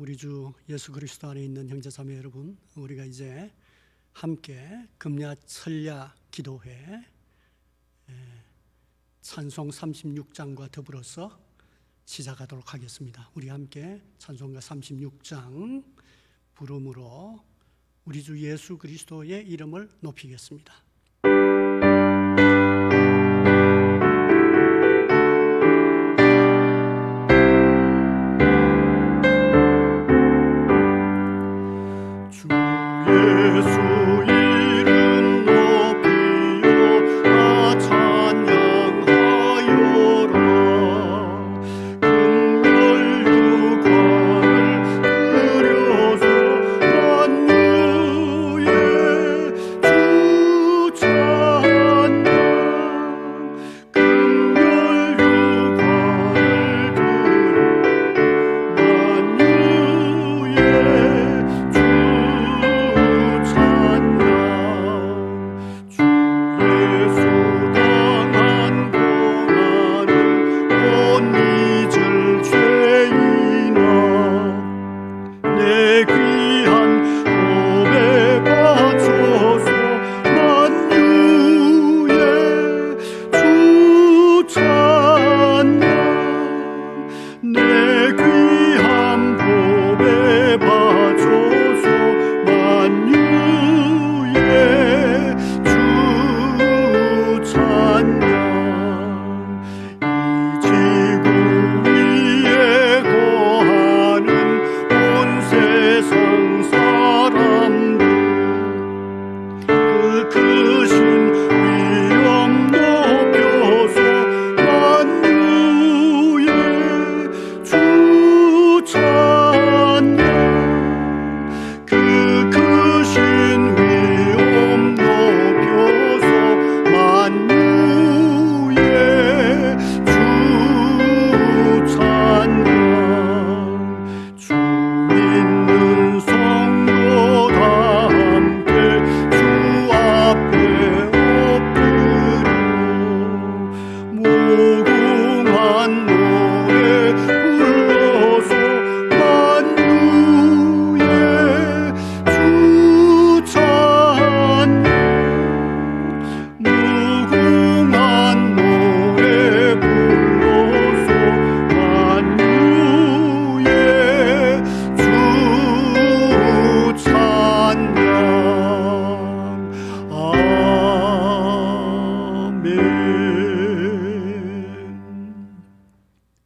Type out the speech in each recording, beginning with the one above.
우리 주 예수 그리스도 안에 있는 형제자매 여러분, 우리가 이제 함께 금야 설야 기도회 찬송 36장과 더불어서 시작하도록 하겠습니다. 우리 함께 찬송가 36장 부름으로 우리 주 예수 그리스도의 이름을 높이겠습니다.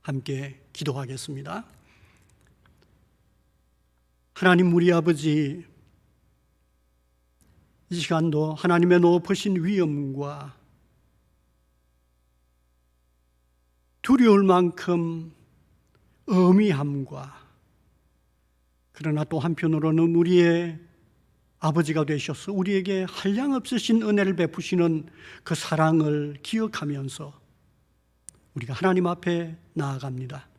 함께 기도하겠습니다. 하나님 우리 아버지, 이 시간도 하나님의 높으신 위엄과 두려울 만큼 엄히함과, 그러나 또 한편으로는 우리의 아버지가 되셔서 우리에게 한량없으신 은혜를 베푸시는 그 사랑을 기억하면서 우리가 하나님 앞에 나아갑니다.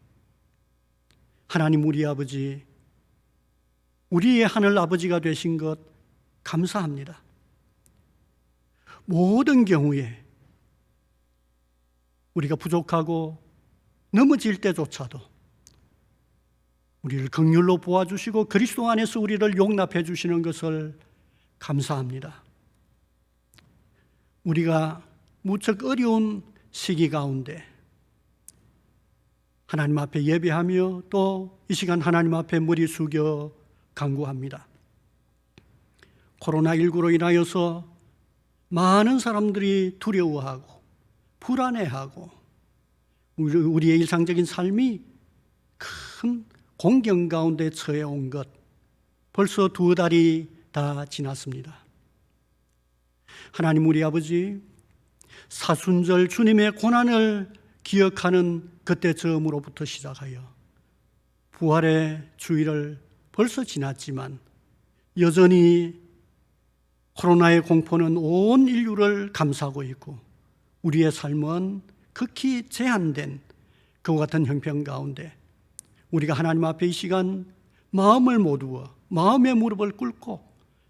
하나님 우리 아버지, 우리의 하늘 아버지가 되신 것 감사합니다. 모든 경우에 우리가 부족하고 넘어질 때조차도 우리를 긍휼로 보아주시고 그리스도 안에서 우리를 용납해 주시는 것을 감사합니다. 우리가 무척 어려운 시기 가운데 하나님 앞에 예배하며 또 이 시간 하나님 앞에 머리 숙여 간구합니다. 코로나19로 인하여서 많은 사람들이 두려워하고 불안해하고 우리의 일상적인 삶이 큰 공경 가운데 처해 온 것 벌써 2달이 다 지났습니다. 하나님 우리 아버지, 사순절 주님의 고난을 기억하는 그때 처음으로부터 시작하여 부활의 주일을 벌써 지났지만 여전히 코로나의 공포는 온 인류를 감싸고 있고 우리의 삶은 극히 제한된 그와 같은 형편 가운데 우리가 하나님 앞에 이 시간 마음을 모두어 마음의 무릎을 꿇고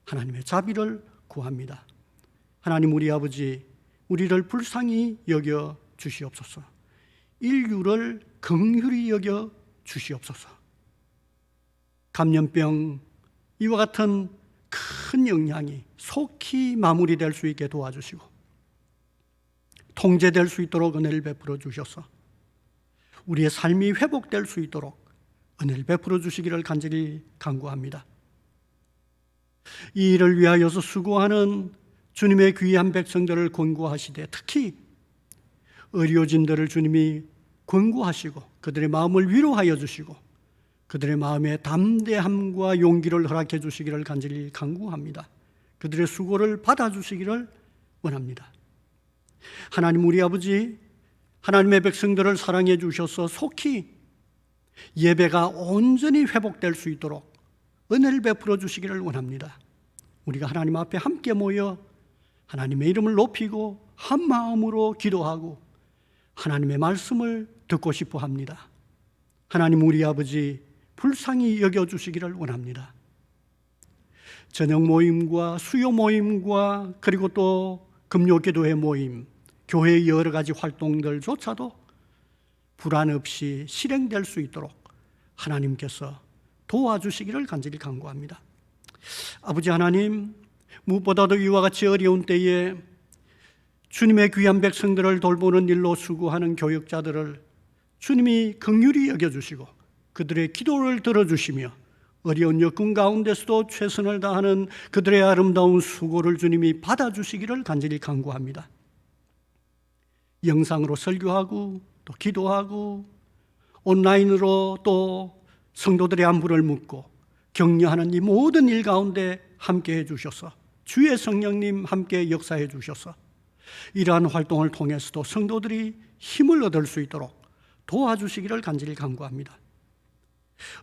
하나님의 자비를 구합니다. 하나님 우리 아버지, 우리를 불쌍히 여겨 주시옵소서. 인류를 긍휼히 여겨 주시옵소서. 감염병 이와 같은 큰 영향이 속히 마무리될 수 있게 도와주시고 통제될 수 있도록 은혜를 베풀어 주셔서 우리의 삶이 회복될 수 있도록 은혜를 베풀어 주시기를 간절히 간구합니다. 이 일을 위하여서 수고하는 주님의 귀한 백성들을 권고하시되 특히 의료진들을 주님이 권고하시고 그들의 마음을 위로하여 주시고 그들의 마음에 담대함과 용기를 허락해 주시기를 간절히 간구합니다. 그들의 수고를 받아주시기를 원합니다. 하나님 우리 아버지, 하나님의 백성들을 사랑해 주셔서 속히 예배가 온전히 회복될 수 있도록 은혜를 베풀어 주시기를 원합니다. 우리가 하나님 앞에 함께 모여 하나님의 이름을 높이고 한 마음으로 기도하고 하나님의 말씀을 듣고 싶어 합니다. 하나님 우리 아버지 불쌍히 여겨주시기를 원합니다. 저녁 모임과 수요 모임과 그리고 또 금요기도회 모임, 교회의 여러 가지 활동들조차도 불안 없이 실행될 수 있도록 하나님께서 도와주시기를 간절히 간구합니다. 아버지 하나님, 무엇보다도 이와 같이 어려운 때에 주님의 귀한 백성들을 돌보는 일로 수고하는 교역자들을 주님이 긍휼히 여겨주시고 그들의 기도를 들어주시며 어려운 여건 가운데서도 최선을 다하는 그들의 아름다운 수고를 주님이 받아주시기를 간절히 간구합니다. 영상으로 설교하고 또 기도하고 온라인으로 또 성도들의 안부를 묻고 격려하는 이 모든 일 가운데 함께해 주셔서 주의 성령님 함께 역사해 주셔서 이러한 활동을 통해서도 성도들이 힘을 얻을 수 있도록 도와주시기를 간절히 간구합니다.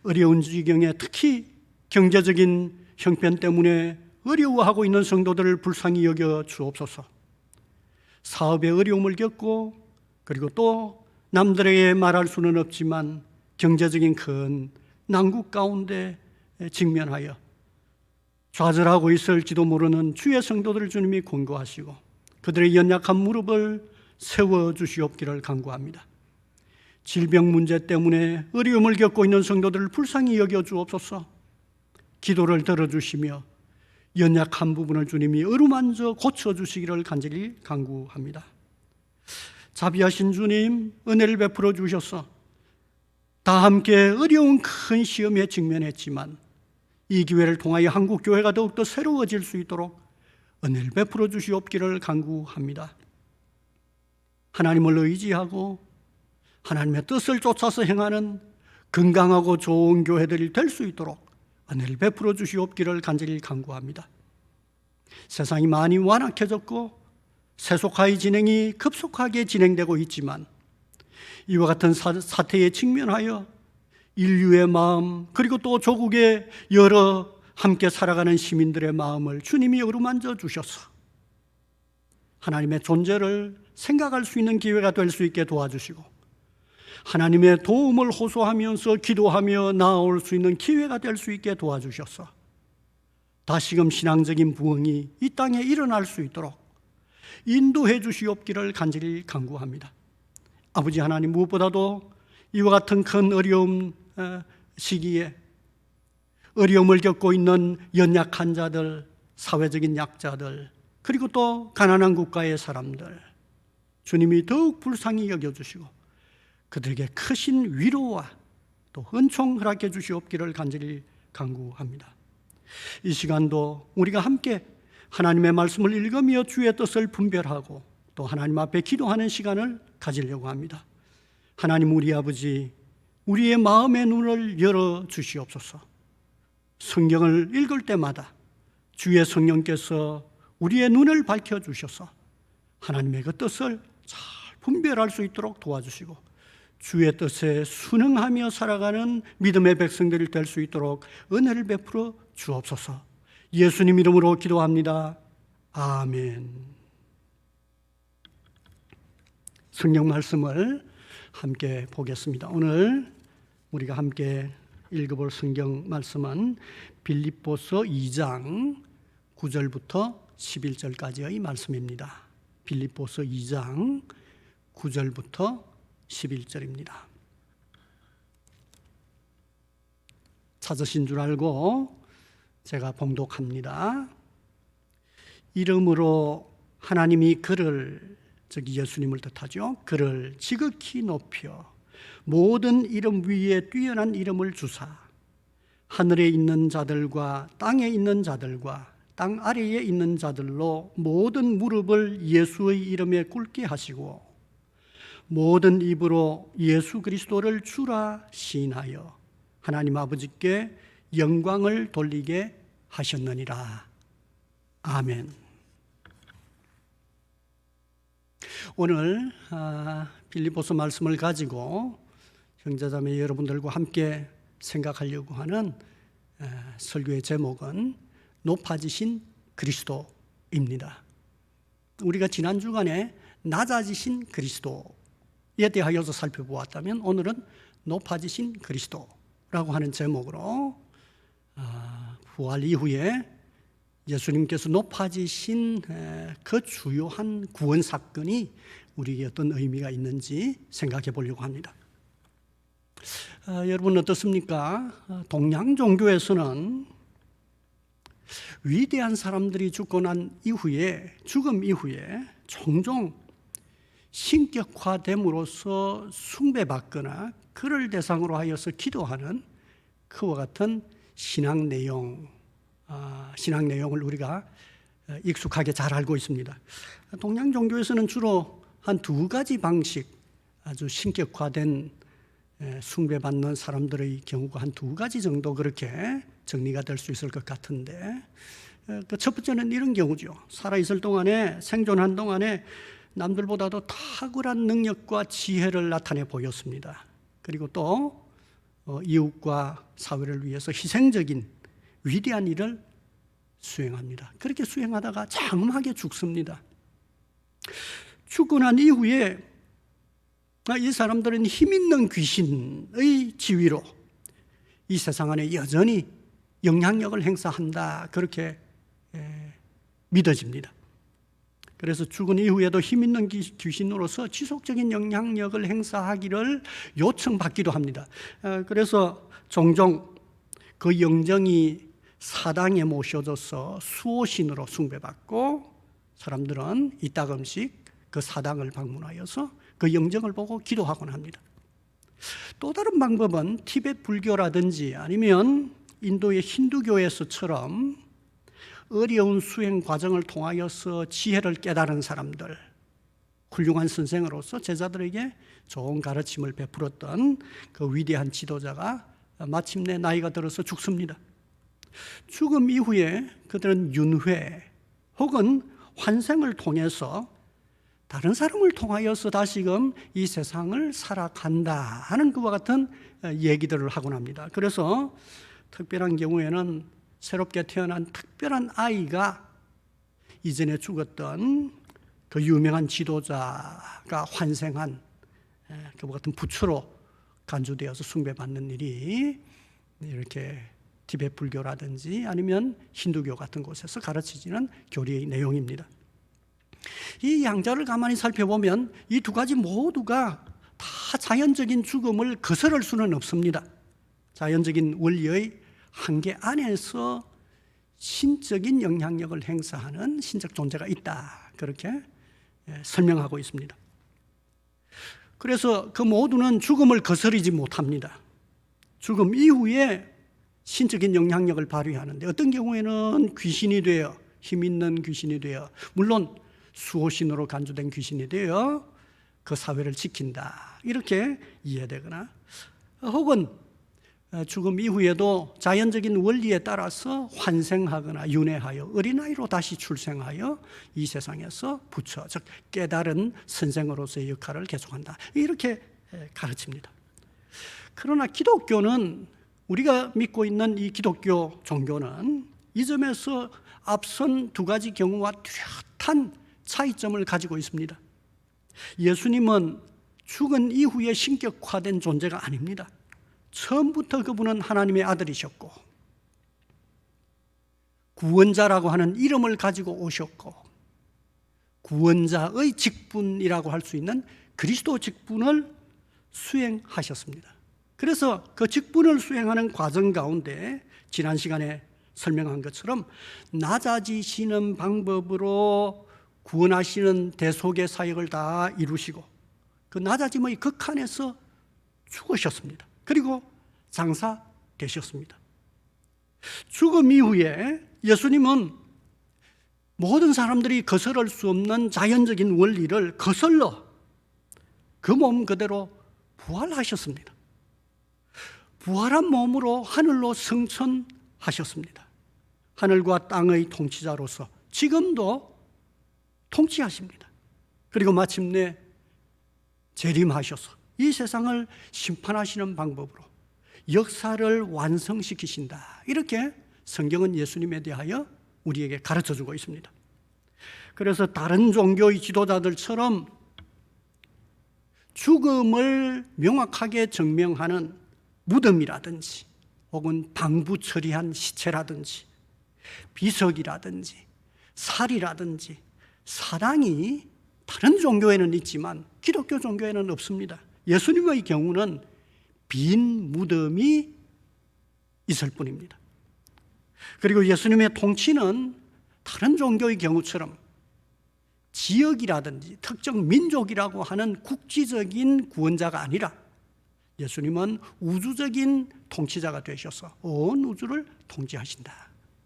어려운 지경에 특히 경제적인 형편 때문에 어려워하고 있는 성도들을 불쌍히 여겨 주옵소서. 사업에 어려움을 겪고 그리고 또 남들에게 말할 수는 없지만 경제적인 큰 난국 가운데 직면하여 좌절하고 있을지도 모르는 주의 성도들을 주님이 권고하시고 그들의 연약한 무릎을 세워주시옵기를 간구합니다. 질병 문제 때문에 어려움을 겪고 있는 성도들을 불쌍히 여겨 주옵소서. 기도를 들어주시며 연약한 부분을 주님이 어루만져 고쳐주시기를 간절히 간구합니다. 자비하신 주님, 은혜를 베풀어 주셔서 다 함께 어려운 큰 시험에 직면했지만 이 기회를 통하여 한국교회가 더욱더 새로워질 수 있도록 은혜를 베풀어 주시옵기를 간구합니다. 하나님을 의지하고 하나님의 뜻을 쫓아서 행하는 건강하고 좋은 교회들이 될 수 있도록 은혜를 베풀어 주시옵기를 간절히 간구합니다. 세상이 많이 완악해졌고 세속화의 진행이 급속하게 진행되고 있지만 이와 같은 사태에 직면하여 인류의 마음 그리고 또 조국의 여러 함께 살아가는 시민들의 마음을 주님이 어루만져 주셔서 하나님의 존재를 생각할 수 있는 기회가 될 수 있게 도와주시고 하나님의 도움을 호소하면서 기도하며 나아올 수 있는 기회가 될 수 있게 도와주셔서 다시금 신앙적인 부흥이 이 땅에 일어날 수 있도록 인도해 주시옵기를 간절히 간구합니다. 아버지 하나님, 무엇보다도 이와 같은 큰 어려움 시기에 어려움을 겪고 있는 연약한 자들, 사회적인 약자들, 그리고 또 가난한 국가의 사람들 주님이 더욱 불쌍히 여겨주시고 그들에게 크신 위로와 또 은총 허락해 주시옵기를 간절히 간구합니다. 이 시간도 우리가 함께 하나님의 말씀을 읽으며 주의 뜻을 분별하고 또 하나님 앞에 기도하는 시간을 가지려고 합니다. 하나님 우리 아버지, 우리의 마음의 눈을 열어 주시옵소서. 성경을 읽을 때마다 주의 성령께서 우리의 눈을 밝혀 주셔서 하나님의 그 뜻을 잘 분별할 수 있도록 도와주시고 주의 뜻에 순응하며 살아가는 믿음의 백성들이 될 수 있도록 은혜를 베풀어 주옵소서. 예수님 이름으로 기도합니다. 아멘. 성경 말씀을 함께 보겠습니다. 오늘 우리가 함께 읽어볼 성경 말씀은 빌립보서 2장 9절부터 11절까지의 말씀입니다. 빌립보서 2장 9절부터 11절입니다. 찾으신 줄 알고 제가 봉독합니다. 이름으로 하나님이 그를, 즉 예수님을 뜻하죠, 그를 지극히 높여 모든 이름 위에 뛰어난 이름을 주사 하늘에 있는 자들과 땅에 있는 자들과 땅 아래에 있는 자들로 모든 무릎을 예수의 이름에 꿇게 하시고 모든 입으로 예수 그리스도를 주라 시인하여 하나님 아버지께 영광을 돌리게 하셨느니라. 아멘. 오늘 빌립보서 말씀을 가지고 형제자매 여러분들과 함께 생각하려고 하는 설교의 제목은 높아지신 그리스도입니다. 우리가 지난 주간에 낮아지신 그리스도에 대하여서 살펴보았다면 오늘은 높아지신 그리스도라고 하는 제목으로 부활 이후에 예수님께서 높아지신 그 주요한 구원 사건이 우리에게 어떤 의미가 있는지 생각해 보려고 합니다. 여러분 어떻습니까? 동양 종교에서는 위대한 사람들이 죽고 난 이후에, 죽음 이후에 종종 신격화됨으로써 숭배받거나 그를 대상으로 하여서 기도하는 그와 같은 신앙 내용을 우리가 익숙하게 잘 알고 있습니다. 동양 종교에서는 주로 한 두 가지 방식, 아주 신격화된 숭배받는 사람들의 경우가 한 두 가지 정도 그렇게 정리가 될 수 있을 것 같은데, 그 첫 번째는 이런 경우죠. 살아있을 동안에, 생존한 동안에 남들보다도 탁월한 능력과 지혜를 나타내 보였습니다. 그리고 또 이웃과 사회를 위해서 희생적인 위대한 일을 수행합니다. 그렇게 수행하다가 장엄하게 죽습니다. 죽고 난 이후에 이 사람들은 힘있는 귀신의 지위로 이 세상 안에 여전히 영향력을 행사한다, 그렇게 믿어집니다. 그래서 죽은 이후에도 힘있는 귀신으로서 지속적인 영향력을 행사하기를 요청받기도 합니다. 그래서 종종 그 영정이 사당에 모셔져서 수호신으로 숭배받고 사람들은 이따금씩 그 사당을 방문하여서 그 영정을 보고 기도하곤 합니다. 또 다른 방법은 티베트 불교라든지 아니면 인도의 힌두교에서처럼 어려운 수행 과정을 통하여서 지혜를 깨달은 사람들, 훌륭한 선생으로서 제자들에게 좋은 가르침을 베풀었던 그 위대한 지도자가 마침내 나이가 들어서 죽습니다. 죽음 이후에 그들은 윤회 혹은 환생을 통해서 다른 사람을 통하여서 다시금 이 세상을 살아간다 하는 그와 같은 얘기들을 하곤 합니다. 그래서 특별한 경우에는 새롭게 태어난 특별한 아이가 이전에 죽었던 그 유명한 지도자가 환생한 그와 같은 부처로 간주되어서 숭배받는 일이 이렇게 티베트 불교라든지 아니면 힌두교 같은 곳에서 가르치지는 교리의 내용입니다. 이 양자를 가만히 살펴보면 이 두 가지 모두가 다 자연적인 죽음을 거스를 수는 없습니다. 자연적인 원리의 한계 안에서 신적인 영향력을 행사하는 신적 존재가 있다, 그렇게 설명하고 있습니다. 그래서 그 모두는 죽음을 거스르지 못합니다. 죽음 이후에 신적인 영향력을 발휘하는데 어떤 경우에는 귀신이 되어, 힘 있는 귀신이 되어, 물론 수호신으로 간주된 귀신이 되어 그 사회를 지킨다, 이렇게 이해되거나 혹은 죽음 이후에도 자연적인 원리에 따라서 환생하거나 윤회하여 어린아이로 다시 출생하여 이 세상에서 부처, 즉 깨달은 선생으로서의 역할을 계속한다, 이렇게 가르칩니다. 그러나 기독교는, 우리가 믿고 있는 이 기독교 종교는 이 점에서 앞선 두 가지 경우와 뚜렷한 차이점을 가지고 있습니다. 예수님은 죽은 이후에 신격화된 존재가 아닙니다. 처음부터 그분은 하나님의 아들이셨고 구원자라고 하는 이름을 가지고 오셨고 구원자의 직분이라고 할 수 있는 그리스도 직분을 수행하셨습니다. 그래서 그 직분을 수행하는 과정 가운데 지난 시간에 설명한 것처럼 낮아지시는 방법으로 구원하시는 대속의 사역을 다 이루시고 그 낮아짐의 극한에서 죽으셨습니다. 그리고 장사되셨습니다. 죽음 이후에 예수님은 모든 사람들이 거스를 수 없는 자연적인 원리를 거슬러 그 몸 그대로 부활하셨습니다. 부활한 몸으로 하늘로 승천하셨습니다. 하늘과 땅의 통치자로서 지금도 통치하십니다. 그리고 마침내 재림하셔서 이 세상을 심판하시는 방법으로 역사를 완성시키신다. 이렇게 성경은 예수님에 대하여 우리에게 가르쳐주고 있습니다. 그래서 다른 종교의 지도자들처럼 죽음을 명확하게 증명하는 무덤이라든지 혹은 방부 처리한 시체라든지 비석이라든지 살이라든지 사당이 다른 종교에는 있지만 기독교 종교에는 없습니다. 예수님의 경우는 빈 무덤이 있을 뿐입니다. 그리고 예수님의 통치는 다른 종교의 경우처럼 지역이라든지 특정 민족이라고 하는 국지적인 구원자가 아니라 예수님은 우주적인 통치자가 되셔서 온 우주를 통치하신다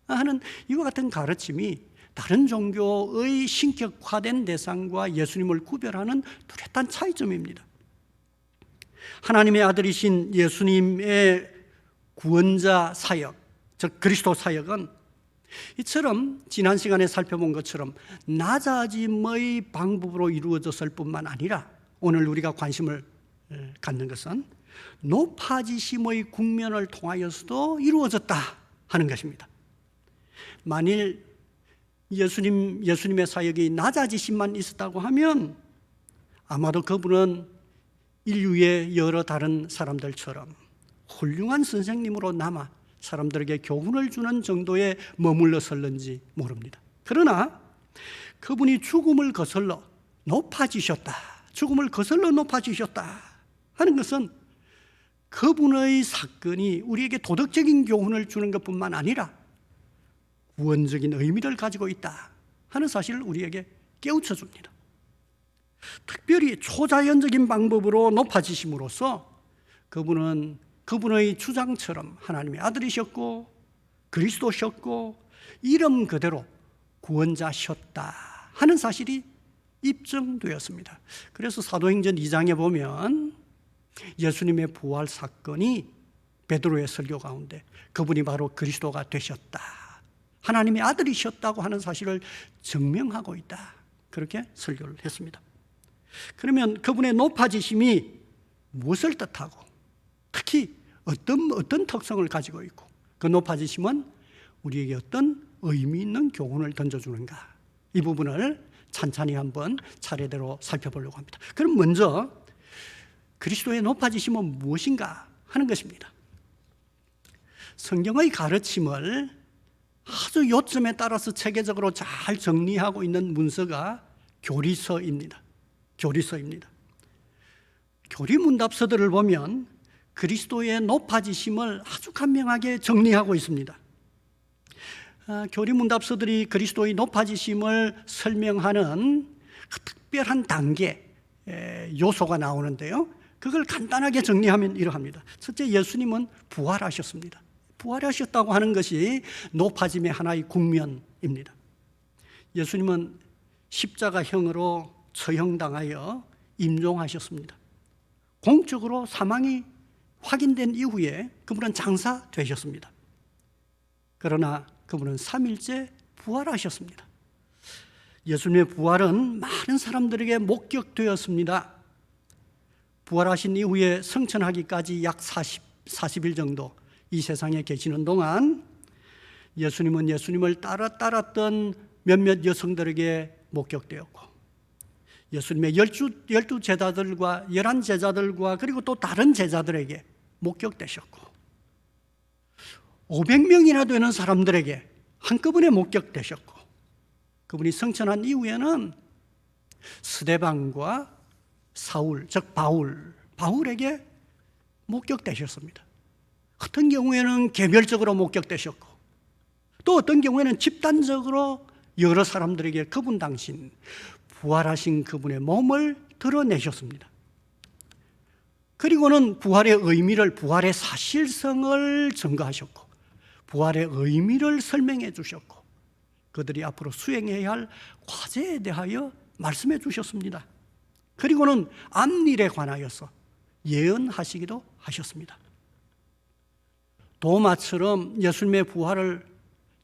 하는 이와 같은 가르침이 다른 종교의 신격화된 대상과 예수님을 구별하는 뚜렷한 차이점입니다. 하나님의 아들이신 예수님의 구원자 사역, 즉 그리스도 사역은 이처럼 지난 시간에 살펴본 것처럼 낮아짐의 방법으로 이루어졌을 뿐만 아니라 오늘 우리가 관심을 갖는 것은 높아지심의 국면을 통하여서도 이루어졌다 하는 것입니다. 만일 예수님의 사역이 낮아지심만 있었다고 하면 아마도 그분은 인류의 여러 다른 사람들처럼 훌륭한 선생님으로 남아 사람들에게 교훈을 주는 정도에 머물렀을는지 모릅니다. 그러나 그분이 죽음을 거슬러 높아지셨다, 죽음을 거슬러 높아지셨다 하는 것은 그분의 사건이 우리에게 도덕적인 교훈을 주는 것뿐만 아니라 구원적인 의미를 가지고 있다 하는 사실을 우리에게 깨우쳐 줍니다. 특별히 초자연적인 방법으로 높아지심으로써 그분은 그분의 주장처럼 하나님의 아들이셨고 그리스도셨고 이름 그대로 구원자셨다 하는 사실이 입증되었습니다. 그래서 사도행전 2장에 보면 예수님의 부활 사건이 베드로의 설교 가운데 그분이 바로 그리스도가 되셨다, 하나님의 아들이셨다고 하는 사실을 증명하고 있다, 그렇게 설교를 했습니다. 그러면 그분의 높아지심이 무엇을 뜻하고 특히 어떤 특성을 가지고 있고 그 높아지심은 우리에게 어떤 의미 있는 교훈을 던져주는가, 이 부분을 찬찬히 한번 차례대로 살펴보려고 합니다. 그럼 먼저 그리스도의 높아지심은 무엇인가 하는 것입니다. 성경의 가르침을 아주 요점에 따라서 체계적으로 잘 정리하고 있는 문서가 교리서입니다. 교리문답서들을 보면 그리스도의 높아지심을 아주 간명하게 정리하고 있습니다. 교리문답서들이 그리스도의 높아지심을 설명하는 그 특별한 단계 요소가 나오는데요, 그걸 간단하게 정리하면 이러합니다. 첫째, 예수님은 부활하셨습니다. 부활하셨다고 하는 것이 높아짐의 하나의 국면입니다. 예수님은 십자가형으로 처형당하여 임종하셨습니다. 공적으로 사망이 확인된 이후에 그분은 장사되셨습니다. 그러나 그분은 3일째 부활하셨습니다. 예수님의 부활은 많은 사람들에게 목격되었습니다. 부활하신 이후에 성천하기까지 약 40일 정도 이 세상에 계시는 동안 예수님은 예수님을 따랐던 몇몇 여성들에게 목격되었고 예수님의 12 제자들과 11 제자들과 그리고 또 다른 제자들에게 목격되셨고 500명이나 되는 사람들에게 한꺼번에 목격되셨고 그분이 성천한 이후에는 스데반과 사울, 즉 바울에게 목격되셨습니다. 어떤 경우에는 개별적으로 목격되셨고, 또 어떤 경우에는 집단적으로 여러 사람들에게 그분 당신, 부활하신 그분의 몸을 드러내셨습니다. 그리고는 부활의 의미를, 부활의 사실성을 증거하셨고, 부활의 의미를 설명해 주셨고, 그들이 앞으로 수행해야 할 과제에 대하여 말씀해 주셨습니다. 그리고는 앞일에 관하여서 예언하시기도 하셨습니다. 도마처럼 예수님의 부활을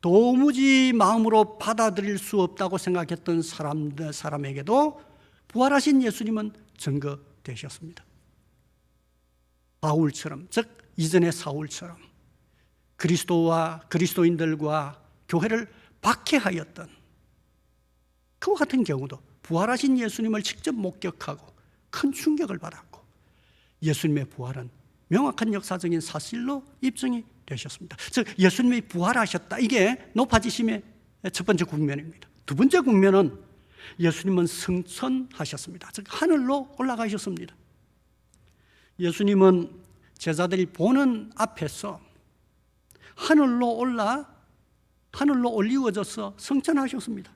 도무지 마음으로 받아들일 수 없다고 생각했던 사람에게도 부활하신 예수님은 증거되셨습니다. 바울처럼, 즉 이전의 사울처럼 그리스도와 그리스도인들과 교회를 박해하였던 그와 같은 경우도 부활하신 예수님을 직접 목격하고 큰 충격을 받았고, 예수님의 부활은 명확한 역사적인 사실로 입증이 되셨습니다. 즉 예수님이 부활하셨다, 이게 높아지심의 첫 번째 국면입니다. 두 번째 국면은 예수님은 승천하셨습니다. 즉 하늘로 올라가셨습니다. 예수님은 제자들이 보는 앞에서 하늘로 올리워져서 승천하셨습니다.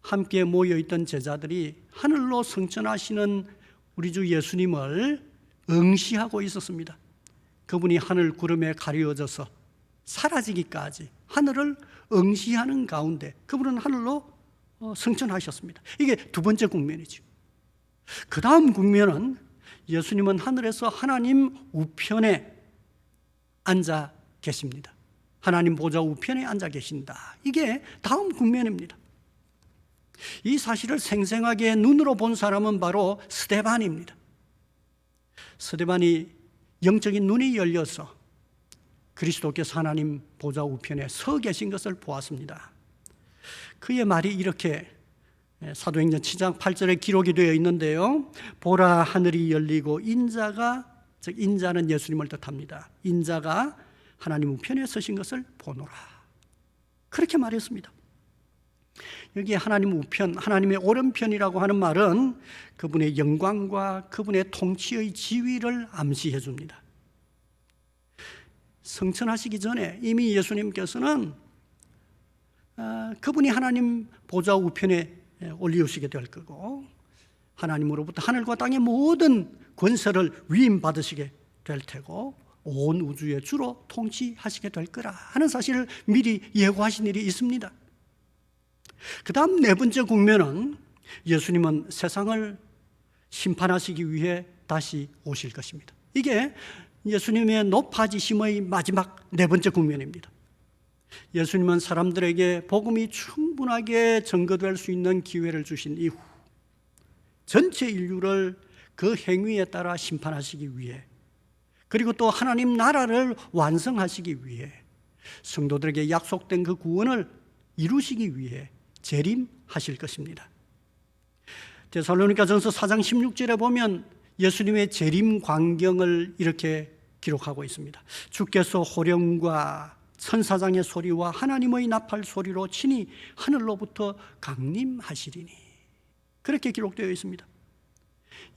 함께 모여있던 제자들이 하늘로 승천하시는 우리 주 예수님을 응시하고 있었습니다. 그분이 하늘 구름에 가려져서 사라지기까지 하늘을 응시하는 가운데 그분은 하늘로 승천하셨습니다. 이게 두 번째 국면이죠. 그 다음 국면은 예수님은 하늘에서 하나님 우편에 앉아 계십니다. 하나님 보좌 우편에 앉아 계신다. 이게 다음 국면입니다. 이 사실을 생생하게 눈으로 본 사람은 바로 스데반입니다. 스데반이 영적인 눈이 열려서 그리스도께서 하나님 보좌 우편에 서 계신 것을 보았습니다. 그의 말이 이렇게 사도행전 7장 8절에 기록이 되어 있는데요. 보라, 하늘이 열리고 인자가, 즉 인자는 예수님을 뜻합니다. 인자가 하나님 우편에 서신 것을 보노라. 그렇게 말했습니다. 여기 하나님 우편, 하나님의 오른편이라고 하는 말은 그분의 영광과 그분의 통치의 지위를 암시해 줍니다. 승천하시기 전에 이미 예수님께서는 그분이 하나님 보좌 우편에 올리우시게 될 거고, 하나님으로부터 하늘과 땅의 모든 권세를 위임받으시게 될 테고, 온 우주의 주로 통치하시게 될 거라 하는 사실을 미리 예고하신 일이 있습니다. 그 다음 네 번째 국면은 예수님은 세상을 심판하시기 위해 다시 오실 것입니다. 이게 예수님의 높아지심의 마지막 네 번째 국면입니다. 예수님은 사람들에게 복음이 충분하게 전거될 수 있는 기회를 주신 이후 전체 인류를 그 행위에 따라 심판하시기 위해, 그리고 또 하나님 나라를 완성하시기 위해, 성도들에게 약속된 그 구원을 이루시기 위해 재림하실 것입니다. 데살로니가전서 4장 16절에 보면 예수님의 재림 광경을 이렇게 기록하고 있습니다. 주께서 호령과 천사장의 소리와 하나님의 나팔 소리로 친히 하늘로부터 강림하시리니, 그렇게 기록되어 있습니다.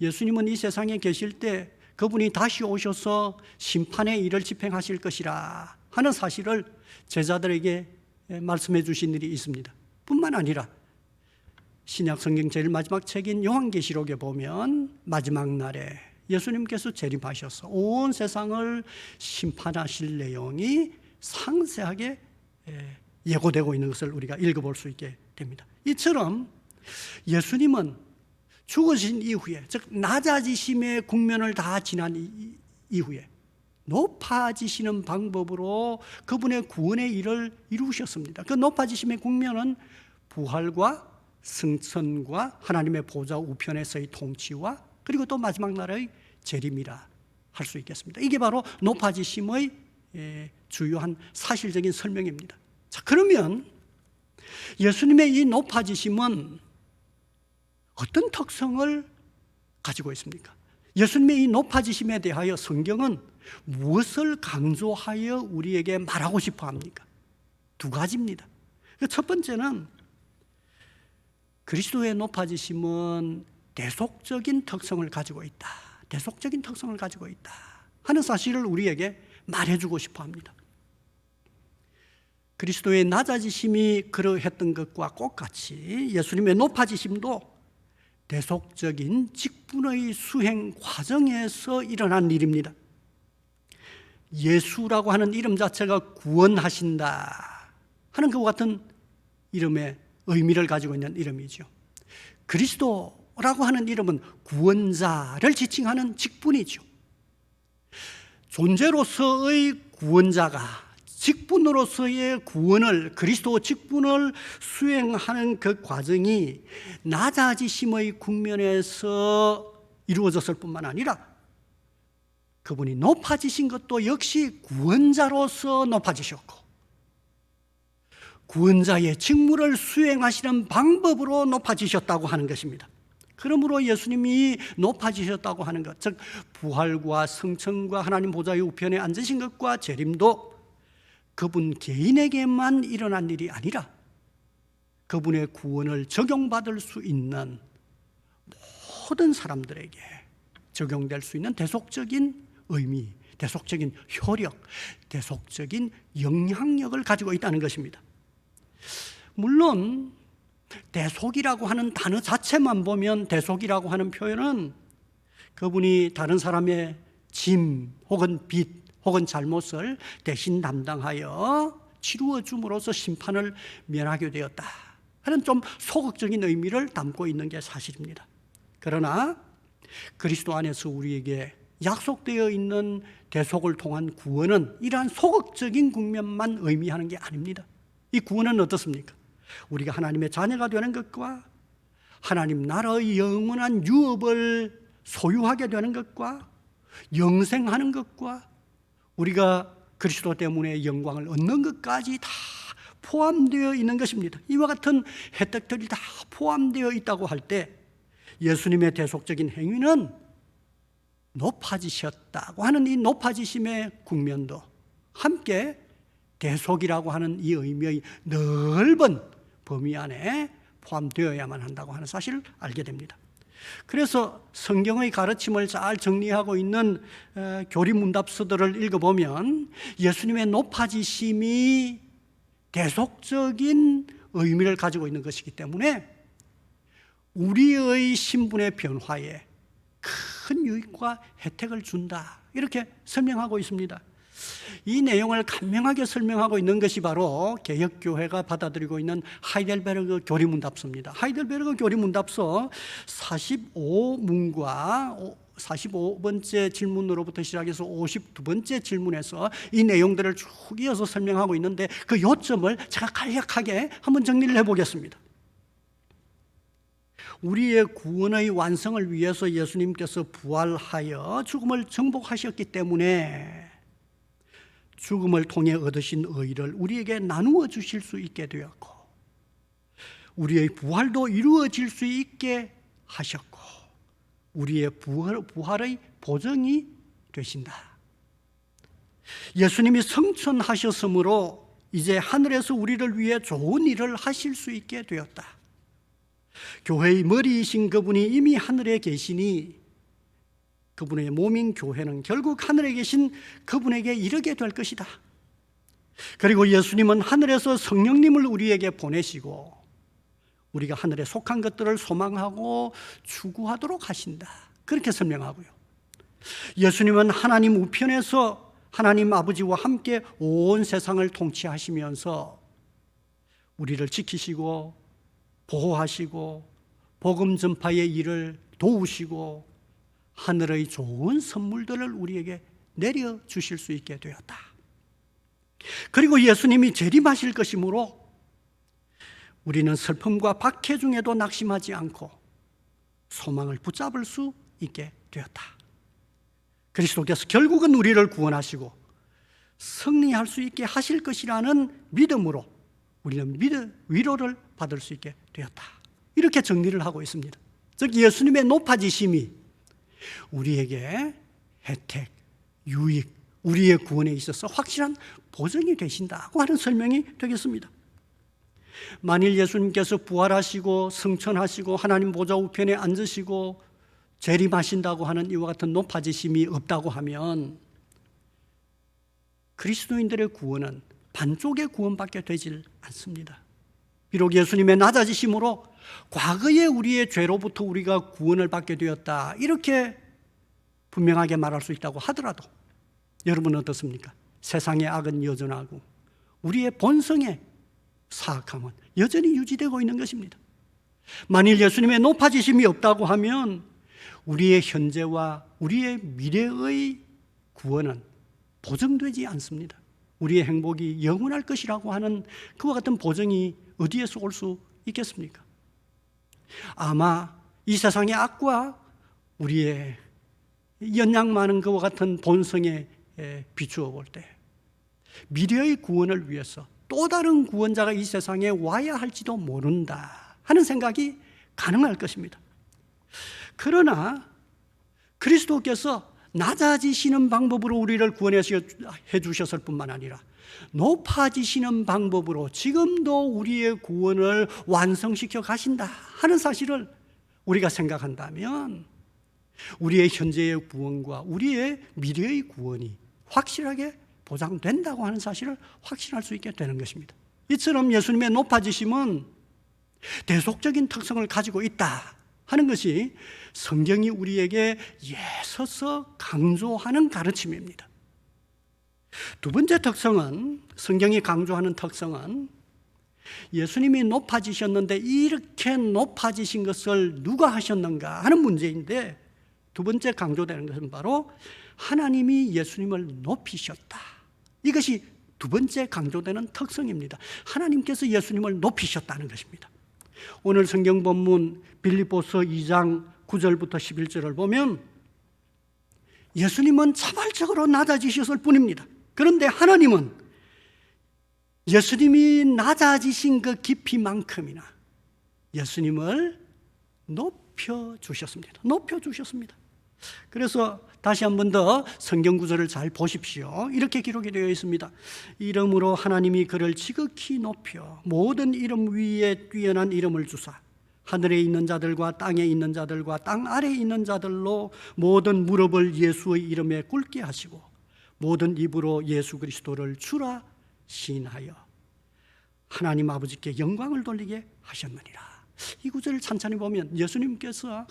예수님은 이 세상에 계실 때 그분이 다시 오셔서 심판의 일을 집행하실 것이라 하는 사실을 제자들에게 말씀해 주신 일이 있습니다. 뿐만 아니라 신약 성경 제일 마지막 책인 요한계시록에 보면 마지막 날에 예수님께서 재림하셔서 온 세상을 심판하실 내용이 상세하게 예고되고 있는 것을 우리가 읽어볼 수 있게 됩니다. 이처럼 예수님은 죽으신 이후에, 즉 낮아지심의 국면을 다 지난 이후에 높아지시는 방법으로 그분의 구원의 일을 이루셨습니다. 그 높아지심의 국면은 부활과 승천과 하나님의 보좌 우편에서의 통치와 그리고 또 마지막 날의 재림이라 할 수 있겠습니다. 이게 바로 높아지심의 주요한 사실적인 설명입니다. 자, 그러면 예수님의 이 높아지심은 어떤 특성을 가지고 있습니까? 예수님의 이 높아지심에 대하여 성경은 무엇을 강조하여 우리에게 말하고 싶어 합니까? 두 가지입니다. 첫 번째는 그리스도의 높아지심은 대속적인 특성을 가지고 있다. 대속적인 특성을 가지고 있다. 하는 사실을 우리에게 말해주고 싶어 합니다. 그리스도의 낮아지심이 그러했던 것과 똑같이 예수님의 높아지심도 대속적인 직분의 수행 과정에서 일어난 일입니다. 예수라고 하는 이름 자체가 구원하신다 하는 것과 같은 이름의 의미를 가지고 있는 이름이죠. 그리스도라고 하는 이름은 구원자를 지칭하는 직분이죠. 존재로서의 구원자가 직분으로서의 구원을, 그리스도 직분을 수행하는 그 과정이 낮아지심의 국면에서 이루어졌을 뿐만 아니라 그분이 높아지신 것도 역시 구원자로서 높아지셨고, 구원자의 직무를 수행하시는 방법으로 높아지셨다고 하는 것입니다. 그러므로 예수님이 높아지셨다고 하는 것, 즉 부활과 승천과 하나님 보좌의 우편에 앉으신 것과 재림도 그분 개인에게만 일어난 일이 아니라 그분의 구원을 적용받을 수 있는 모든 사람들에게 적용될 수 있는 대속적인 의미, 대속적인 효력, 대속적인 영향력을 가지고 있다는 것입니다. 물론 대속이라고 하는 단어 자체만 보면, 대속이라고 하는 표현은 그분이 다른 사람의 짐 혹은 빚 혹은 잘못을 대신 담당하여 치루어 줌으로써 심판을 면하게 되었다 하는 좀 소극적인 의미를 담고 있는 게 사실입니다. 그러나 그리스도 안에서 우리에게 약속되어 있는 대속을 통한 구원은 이러한 소극적인 국면만 의미하는 게 아닙니다. 이 구원은 어떻습니까? 우리가 하나님의 자녀가 되는 것과 하나님 나라의 영원한 유업을 소유하게 되는 것과 영생하는 것과 우리가 그리스도 때문에 영광을 얻는 것까지 다 포함되어 있는 것입니다. 이와 같은 혜택들이 다 포함되어 있다고 할 때 예수님의 대속적인 행위는 높아지셨다고 하는 이 높아지심의 국면도 함께 대속이라고 하는 이 의미의 넓은 범위 안에 포함되어야만 한다고 하는 사실을 알게 됩니다. 그래서 성경의 가르침을 잘 정리하고 있는 교리문답서들을 읽어보면 예수님의 높아지심이 대속적인 의미를 가지고 있는 것이기 때문에 우리의 신분의 변화에 큰 유익과 혜택을 준다, 이렇게 설명하고 있습니다. 이 내용을 간명하게 설명하고 있는 것이 바로 개혁교회가 받아들이고 있는 하이델베르그 교리문답서입니다. 하이델베르그 교리문답서 45문과 45번째 질문으로부터 시작해서 52번째 질문에서 이 내용들을 쭉 이어서 설명하고 있는데 그 요점을 제가 간략하게 한번 정리를 해보겠습니다. 우리의 구원의 완성을 위해서 예수님께서 부활하여 죽음을 정복하셨기 때문에 죽음을 통해 얻으신 의를 우리에게 나누어 주실 수 있게 되었고, 우리의 부활도 이루어질 수 있게 하셨고, 우리의 부활의 보증이 되신다. 예수님이 성천하셨으므로 이제 하늘에서 우리를 위해 좋은 일을 하실 수 있게 되었다. 교회의 머리이신 그분이 이미 하늘에 계시니 그분의 몸인 교회는 결국 하늘에 계신 그분에게 이르게 될 것이다. 그리고 예수님은 하늘에서 성령님을 우리에게 보내시고 우리가 하늘에 속한 것들을 소망하고 추구하도록 하신다, 그렇게 설명하고요. 예수님은 하나님 우편에서 하나님 아버지와 함께 온 세상을 통치하시면서 우리를 지키시고 보호하시고 복음 전파의 일을 도우시고 하늘의 좋은 선물들을 우리에게 내려주실 수 있게 되었다. 그리고 예수님이 재림하실 것이므로 우리는 슬픔과 박해 중에도 낙심하지 않고 소망을 붙잡을 수 있게 되었다. 그리스도께서 결국은 우리를 구원하시고 승리할 수 있게 하실 것이라는 믿음으로 우리는 위로를 받을 수 있게 되었다. 이렇게 정리를 하고 있습니다. 즉 예수님의 높아지심이 우리에게 혜택, 유익, 우리의 구원에 있어서 확실한 보증이 되신다고 하는 설명이 되겠습니다. 만일 예수님께서 부활하시고 승천하시고 하나님 보좌 우편에 앉으시고 재림하신다고 하는 이와 같은 높아지심이 없다고 하면 그리스도인들의 구원은 반쪽의 구원밖에 되질 않습니다. 비록 예수님의 낮아지심으로 과거의 우리의 죄로부터 우리가 구원을 받게 되었다, 이렇게 분명하게 말할 수 있다고 하더라도 여러분은 어떻습니까? 세상의 악은 여전하고 우리의 본성의 사악함은 여전히 유지되고 있는 것입니다. 만일 예수님의 높아지심이 없다고 하면 우리의 현재와 우리의 미래의 구원은 보증되지 않습니다. 우리의 행복이 영원할 것이라고 하는 그와 같은 보증이 어디에서 올 수 있겠습니까? 아마 이 세상의 악과 우리의 연약 많은 그와 같은 본성에 비추어 볼 때 미래의 구원을 위해서 또 다른 구원자가 이 세상에 와야 할지도 모른다 하는 생각이 가능할 것입니다. 그러나 그리스도께서 낮아지시는 방법으로 우리를 구원해 주셨을 뿐만 아니라 높아지시는 방법으로 지금도 우리의 구원을 완성시켜 가신다 하는 사실을 우리가 생각한다면 우리의 현재의 구원과 우리의 미래의 구원이 확실하게 보장된다고 하는 사실을 확신할 수 있게 되는 것입니다. 이처럼 예수님의 높아지심은 대속적인 특성을 가지고 있다 하는 것이 성경이 우리에게 애써서 강조하는 가르침입니다. 두 번째 특성은, 성경이 강조하는 특성은 예수님이 높아지셨는데 이렇게 높아지신 것을 누가 하셨는가 하는 문제인데, 두 번째 강조되는 것은 바로 하나님이 예수님을 높이셨다. 이것이 두 번째 강조되는 특성입니다. 하나님께서 예수님을 높이셨다는 것입니다. 오늘 성경 본문 빌립보서 2장 9절부터 11절을 보면 예수님은 자발적으로 낮아지셨을 뿐입니다. 그런데 하나님은 예수님이 낮아지신 그 깊이만큼이나 예수님을 높여주셨습니다. 높여주셨습니다. 그래서 다시 한 번 더 성경 구절을 잘 보십시오. 이렇게 기록이 되어 있습니다. 이름으로 하나님이 그를 지극히 높여 모든 이름 위에 뛰어난 이름을 주사 하늘에 있는 자들과 땅에 있는 자들과 땅 아래에 있는 자들로 모든 무릎을 예수의 이름에 꿇게 하시고 모든 입으로 예수 그리스도를 주라 시인하여 하나님 아버지께 영광을 돌리게 하셨느니라. 이 구절을 찬찬히 보면 예수님께서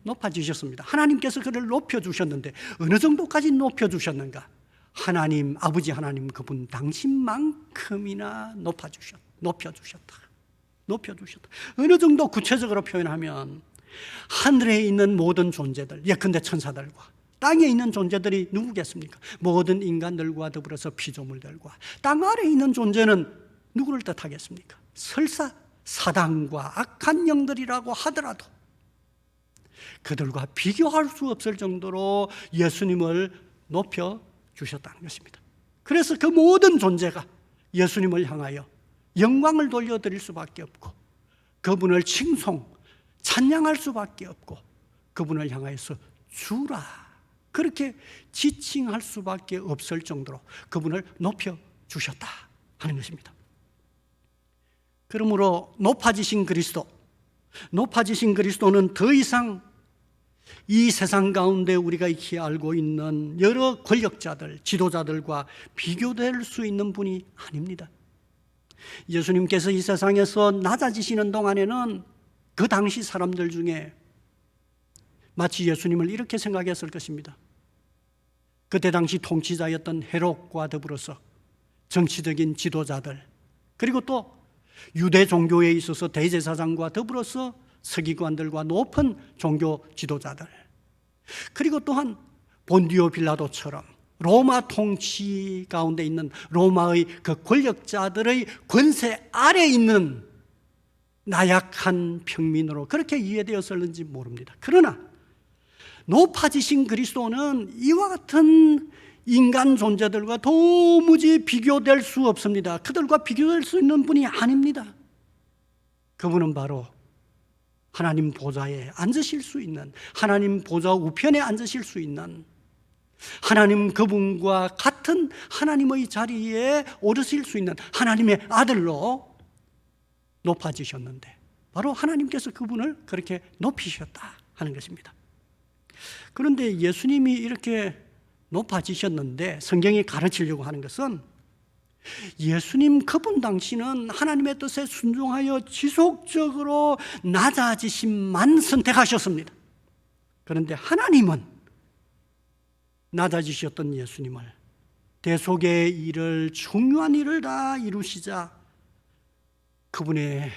높아지셨습니다. 하나님께서 그를 높여주셨는데 어느 정도까지 높여주셨는가? 하나님, 아버지 하나님 그분 당신만큼이나 높여주셨다. 어느 정도 구체적으로 표현하면 하늘에 있는 모든 존재들, 예컨대 천사들과 땅에 있는 존재들이 누구겠습니까? 모든 인간들과 더불어서 피조물들과 땅 아래에 있는 존재는 누구를 뜻하겠습니까? 설사 사단과 악한 영들이라고 하더라도 그들과 비교할 수 없을 정도로 예수님을 높여주셨다는 것입니다. 그래서 그 모든 존재가 예수님을 향하여 영광을 돌려드릴 수밖에 없고 그분을 칭송, 찬양할 수밖에 없고 그분을 향하여서 주라 그렇게 지칭할 수밖에 없을 정도로 그분을 높여주셨다 하는 것입니다. 그러므로 높아지신 그리스도는 더 이상 이 세상 가운데 우리가 익히 알고 있는 여러 권력자들, 지도자들과 비교될 수 있는 분이 아닙니다. 예수님께서 이 세상에서 낮아지시는 동안에는 그 당시 사람들 중에 마치 예수님을 이렇게 생각했을 것입니다. 그때 당시 통치자였던 헤롯과 더불어서 정치적인 지도자들, 그리고 또 유대 종교에 있어서 대제사장과 더불어서 서기관들과 높은 종교 지도자들, 그리고 또한 본디오 빌라도처럼 로마 통치 가운데 있는 로마의 그 권력자들의 권세 아래에 있는 나약한 평민으로 그렇게 이해되었을는지 모릅니다. 그러나 높아지신 그리스도는 이와 같은 인간 존재들과 도무지 비교될 수 없습니다. 그들과 비교될 수 있는 분이 아닙니다. 그분은 바로 하나님 보좌에 앉으실 수 있는, 하나님 보좌 우편에 앉으실 수 있는, 하나님 그분과 같은 하나님의 자리에 오르실 수 있는 하나님의 아들로 높아지셨는데 바로 하나님께서 그분을 그렇게 높이셨다 하는 것입니다. 그런데 예수님이 이렇게 높아지셨는데 성경이 가르치려고 하는 것은 예수님 그분 당시는 하나님의 뜻에 순종하여 지속적으로 낮아지심만 선택하셨습니다. 그런데 하나님은 낮아지셨던 예수님을 대속의 일을, 중요한 일을 다 이루시자 그분의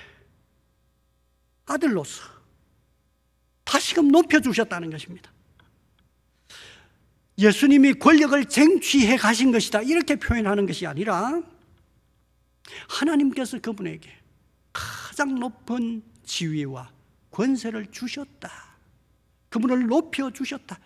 아들로서 다시금 높여주셨다는 것입니다. 예수님이 권력을 쟁취해 가신 것이다 이렇게 표현하는 것이 아니라 하나님께서 그분에게 가장 높은 지위와 권세를 주셨다. 그분을 높여주셨다.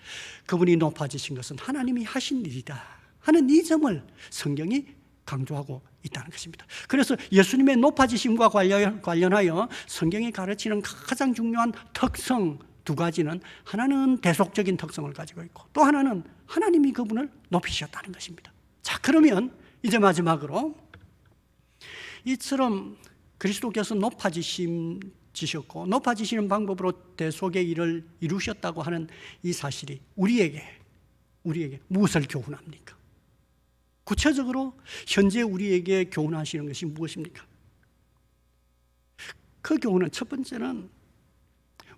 그분이 높아지신 것은 하나님이 하신 일이다 하는 이 점을 성경이 강조하고 있다는 것입니다. 그래서 예수님의 높아지심과 관련하여 성경이 가르치는 가장 중요한 특성 두 가지는, 하나는 대속적인 특성을 가지고 있고 또 하나는 하나님이 그분을 높이셨다는 것입니다. 자, 그러면 이제 마지막으로 이처럼 그리스도께서 높아지셨고 높아지시는 방법으로 대속의 일을 이루셨다고 하는 이 사실이 우리에게 무엇을 교훈합니까? 구체적으로 현재 우리에게 교훈하시는 것이 무엇입니까? 그 교훈은 첫 번째는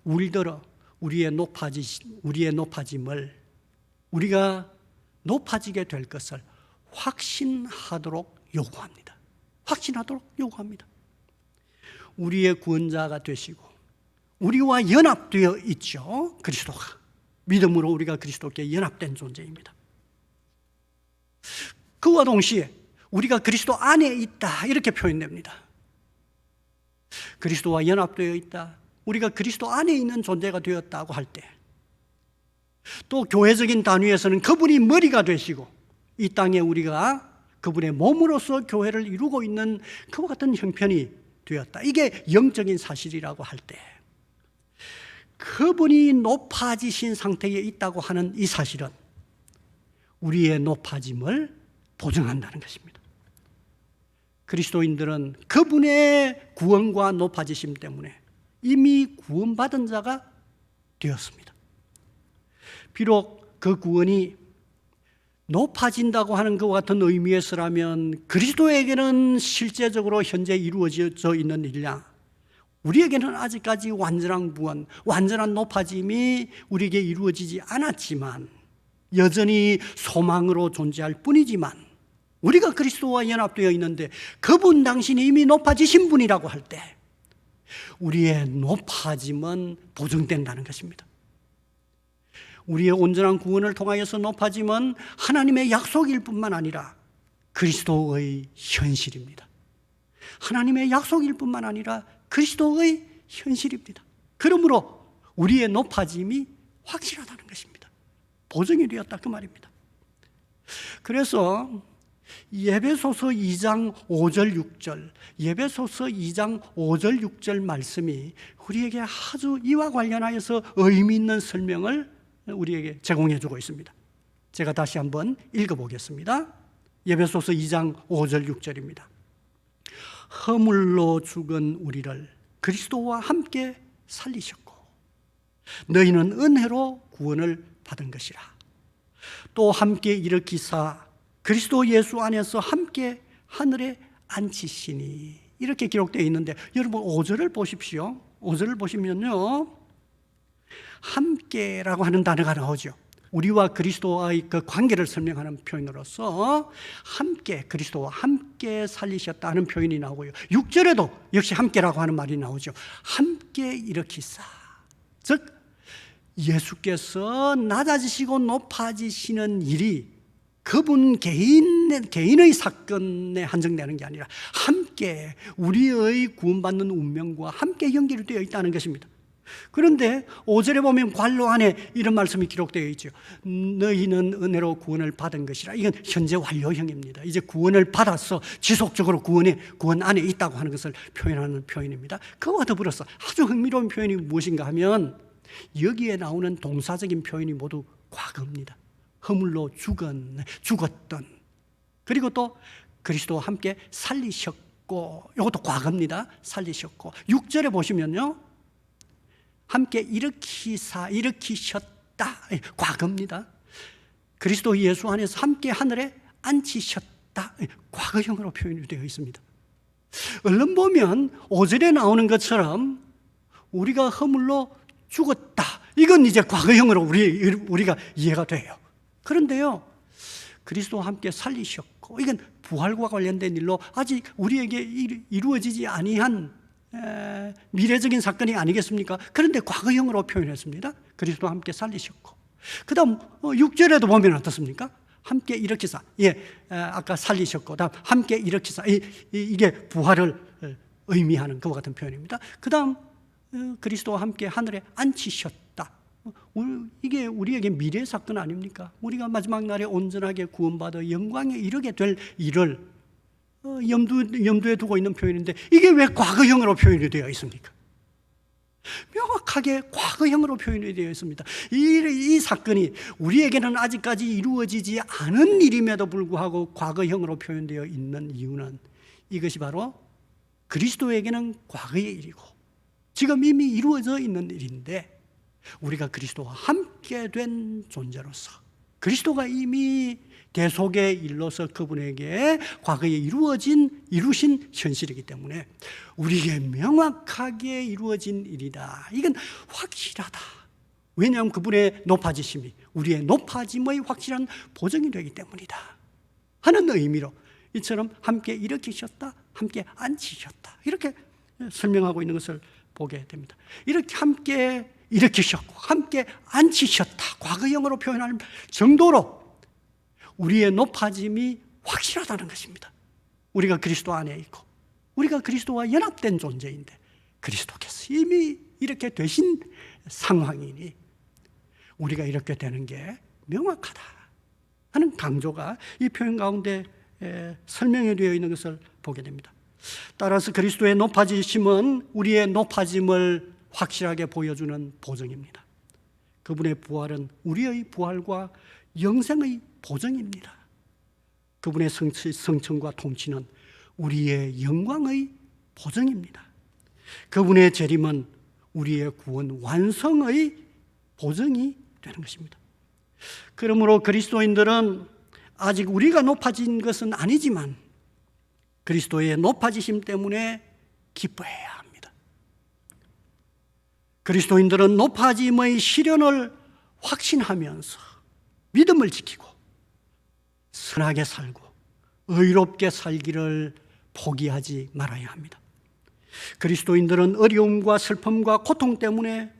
우리들어 우리의 높아짐을, 우리가 높아지게 될 것을 확신하도록 요구합니다. 확신하도록 요구합니다. 우리의 구원자가 되시고 우리와 연합되어 있죠. 그리스도가. 믿음으로 우리가 그리스도께 연합된 존재입니다. 그와 동시에 우리가 그리스도 안에 있다 이렇게 표현됩니다. 그리스도와 연합되어 있다, 우리가 그리스도 안에 있는 존재가 되었다고 할 때, 또 교회적인 단위에서는 그분이 머리가 되시고 이 땅에 우리가 그분의 몸으로서 교회를 이루고 있는 그와 같은 형편이 되었다. 이게 영적인 사실이라고 할 때, 그분이 높아지신 상태에 있다고 하는 이 사실은 우리의 높아짐을 보증한다는 것입니다. 그리스도인들은 그분의 구원과 높아지심 때문에 이미 구원받은 자가 되었습니다. 비록 그 구원이 높아진다고 하는 것과 같은 의미에서라면 그리스도에게는 실제적으로 현재 이루어져 있는 일이냐, 우리에게는 아직까지 완전한 구원, 완전한 높아짐이 우리에게 이루어지지 않았지만 여전히 소망으로 존재할 뿐이지만, 우리가 그리스도와 연합되어 있는데 그분 당신이 이미 높아지신 분이라고 할 때 우리의 높아짐은 보증된다는 것입니다. 우리의 온전한 구원을 통하여서 높아짐은 하나님의 약속일 뿐만 아니라 그리스도의 현실입니다. 하나님의 약속일 뿐만 아니라 그리스도의 현실입니다. 그러므로 우리의 높아짐이 확실하다는 것입니다. 보증이 되었다 그 말입니다. 그래서 예배소서 2장 5절 6절, 예배소서 2장 5절 6절 말씀이 우리에게 아주 이와 관련하여서 의미 있는 설명을 우리에게 제공해 주고 있습니다. 제가 다시 한번 읽어보겠습니다. 예배소서 2장 5절 6절입니다. 허물로 죽은 우리를 그리스도와 함께 살리셨고 너희는 은혜로 구원을 받은 것이라. 또 함께 일으키사 그리스도 예수 안에서 함께 하늘에 앉히시니. 이렇게 기록되어 있는데 여러분 5절을 보십시오. 5절을 보시면요, 함께라고 하는 단어가 나오죠. 우리와 그리스도와의 그 관계를 설명하는 표현으로서 함께, 그리스도와 함께 살리셨다는 표현이 나오고요, 6절에도 역시 함께라고 하는 말이 나오죠. 함께 일으키사, 즉 예수께서 낮아지시고 높아지시는 일이 그분 개인의 사건에 한정되는 게 아니라 함께 우리의 구원받는 운명과 함께 연결되어 있다는 것입니다. 그런데 5절에 보면 괄호 안에 이런 말씀이 기록되어 있죠. 너희는 은혜로 구원을 받은 것이라. 이건 현재 완료형입니다. 이제 구원을 받아서 지속적으로 구원 안에 있다고 하는 것을 표현하는 표현입니다. 그와 더불어서 아주 흥미로운 표현이 무엇인가 하면 여기에 나오는 동사적인 표현이 모두 과거입니다. 허물로 죽었던, 그리고 또 그리스도와 함께 살리셨고, 이것도 과거입니다. 살리셨고, 6절에 보시면요, 함께 일으키셨다, 과거입니다. 그리스도 예수 안에서 함께 하늘에 앉히셨다. 과거형으로 표현이 되어 있습니다. 얼른 보면 5절에 나오는 것처럼 우리가 허물로 죽었다. 이건 이제 과거형으로 우리가 이해가 돼요. 그런데요, 그리스도와 함께 살리셨고, 이건 부활과 관련된 일로 아직 우리에게 이루어지지 아니한 미래적인 사건이 아니겠습니까? 그런데 과거형으로 표현했습니다. 그리스도와 함께 살리셨고, 그 다음 6절에도 보면 어떻습니까? 함께 일으키사, 아까 살리셨고, 다음 함께 일으키사, 이게 부활을 의미하는 그와 같은 표현입니다. 그 다음 그리스도와 함께 하늘에 앉히셨다. 이게 우리에게 미래 사건 아닙니까? 우리가 마지막 날에 온전하게 구원받아 영광에 이르게 될 일을 염두에 두고 있는 표현인데, 이게 왜 과거형으로 표현이 되어 있습니까? 명확하게 과거형으로 표현이 되어 있습니다. 이 사건이 우리에게는 아직까지 이루어지지 않은 일임에도 불구하고 과거형으로 표현되어 있는 이유는, 이것이 바로 그리스도에게는 과거의 일이고 지금 이미 이루어져 있는 일인데, 우리가 그리스도와 함께 된 존재로서, 그리스도가 이미 대속의 일로서 그분에게 과거에 이루신 현실이기 때문에 우리에게 명확하게 이루어진 일이다. 이건 확실하다. 왜냐하면 그분의 높아지심이 우리의 높아짐의 확실한 보증이 되기 때문이다 하는 의미로, 이처럼 함께 일으키셨다, 함께 앉히셨다, 이렇게 설명하고 있는 것을 보게 됩니다. 이렇게 함께 일으키셨고 함께 앉히셨다, 과거형으로 표현할 정도로 우리의 높아짐이 확실하다는 것입니다. 우리가 그리스도 안에 있고 우리가 그리스도와 연합된 존재인데, 그리스도께서 이미 이렇게 되신 상황이니 우리가 이렇게 되는 게 명확하다 하는 강조가 이 표현 가운데 설명이 되어 있는 것을 보게 됩니다. 따라서 그리스도의 높아지심은 우리의 높아짐을 확실하게 보여주는 보증입니다. 그분의 부활은 우리의 부활과 영생의 보증입니다. 그분의 성천과 통치는 우리의 영광의 보증입니다. 그분의 재림은 우리의 구원 완성의 보증이 되는 것입니다. 그러므로 그리스도인들은 아직 우리가 높아진 것은 아니지만 그리스도의 높아지심 때문에 기뻐해야 합니다. 그리스도인들은 높아짐의 실현을 확신하면서 믿음을 지키고 선하게 살고 의롭게 살기를 포기하지 말아야 합니다. 그리스도인들은 어려움과 슬픔과 고통 때문에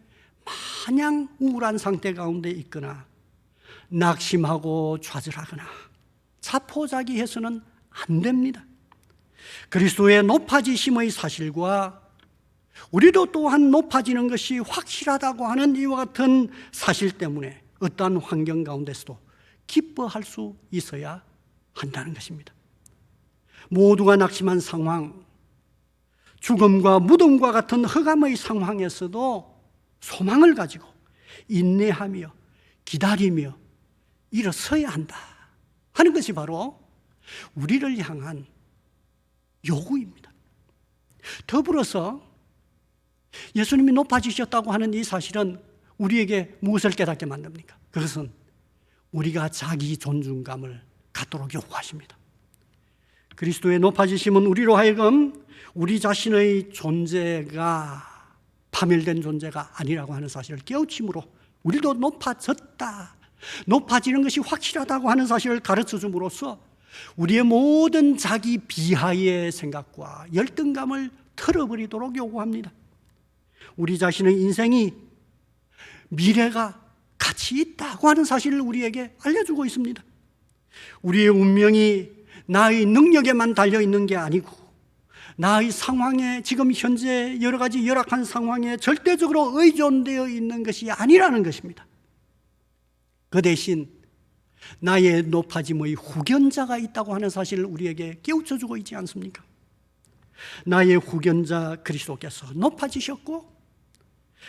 마냥 우울한 상태 가운데 있거나 낙심하고 좌절하거나 자포자기해서는 안 됩니다. 그리스도의 높아지심의 사실과 우리도 또한 높아지는 것이 확실하다고 하는 이와 같은 사실 때문에 어떠한 환경 가운데서도 기뻐할 수 있어야 한다는 것입니다. 모두가 낙심한 상황, 죽음과 무덤과 같은 흑암의 상황에서도 소망을 가지고 인내하며 기다리며 일어서야 한다 하는 것이 바로 우리를 향한 요구입니다. 더불어서 예수님이 높아지셨다고 하는 이 사실은 우리에게 무엇을 깨닫게 만듭니까? 그것은 우리가 자기 존중감을 갖도록 요구하십니다. 그리스도의 높아지심은 우리로 하여금 우리 자신의 존재가 파멸된 존재가 아니라고 하는 사실을 깨우침으로 우리도 높아졌다, 높아지는 것이 확실하다고 하는 사실을 가르쳐 줌으로써 우리의 모든 자기 비하의 생각과 열등감을 털어버리도록 요구합니다. 우리 자신의 인생이 미래가 가치 있다고 하는 사실을 우리에게 알려주고 있습니다. 우리의 운명이 나의 능력에만 달려있는 게 아니고 나의 상황에, 지금 현재 여러 가지 열악한 상황에 절대적으로 의존되어 있는 것이 아니라는 것입니다. 그 대신 나의 높아짐의 후견자가 있다고 하는 사실을 우리에게 깨우쳐주고 있지 않습니까? 나의 후견자 그리스도께서 높아지셨고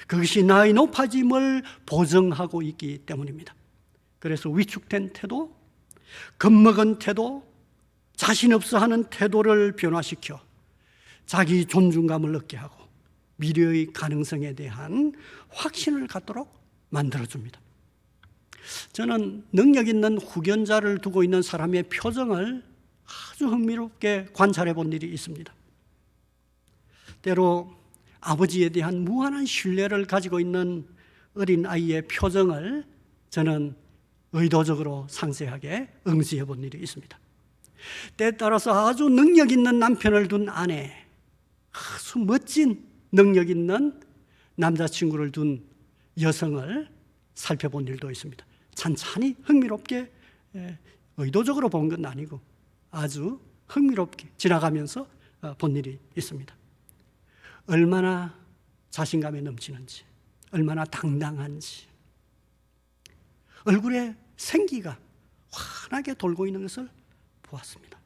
그것이 나의 높아짐을 보증하고 있기 때문입니다. 그래서 위축된 태도, 겁먹은 태도, 자신 없어 하는 태도를 변화시켜 자기 존중감을 얻게 하고 미래의 가능성에 대한 확신을 갖도록 만들어줍니다. 저는 능력 있는 후견자를 두고 있는 사람의 표정을 아주 흥미롭게 관찰해 본 일이 있습니다. 때로 아버지에 대한 무한한 신뢰를 가지고 있는 어린 아이의 표정을 저는 의도적으로 상세하게 응시해 본 일이 있습니다. 때에 따라서 아주 능력 있는 남편을 둔 아내, 아주 멋진 능력 있는 남자친구를 둔 여성을 살펴본 일도 있습니다. 찬찬히 흥미롭게, 의도적으로 본 건 아니고 아주 흥미롭게 지나가면서 본 일이 있습니다. 얼마나 자신감에 넘치는지, 얼마나 당당한지, 얼굴에 생기가 환하게 돌고 있는 것을 보았습니다.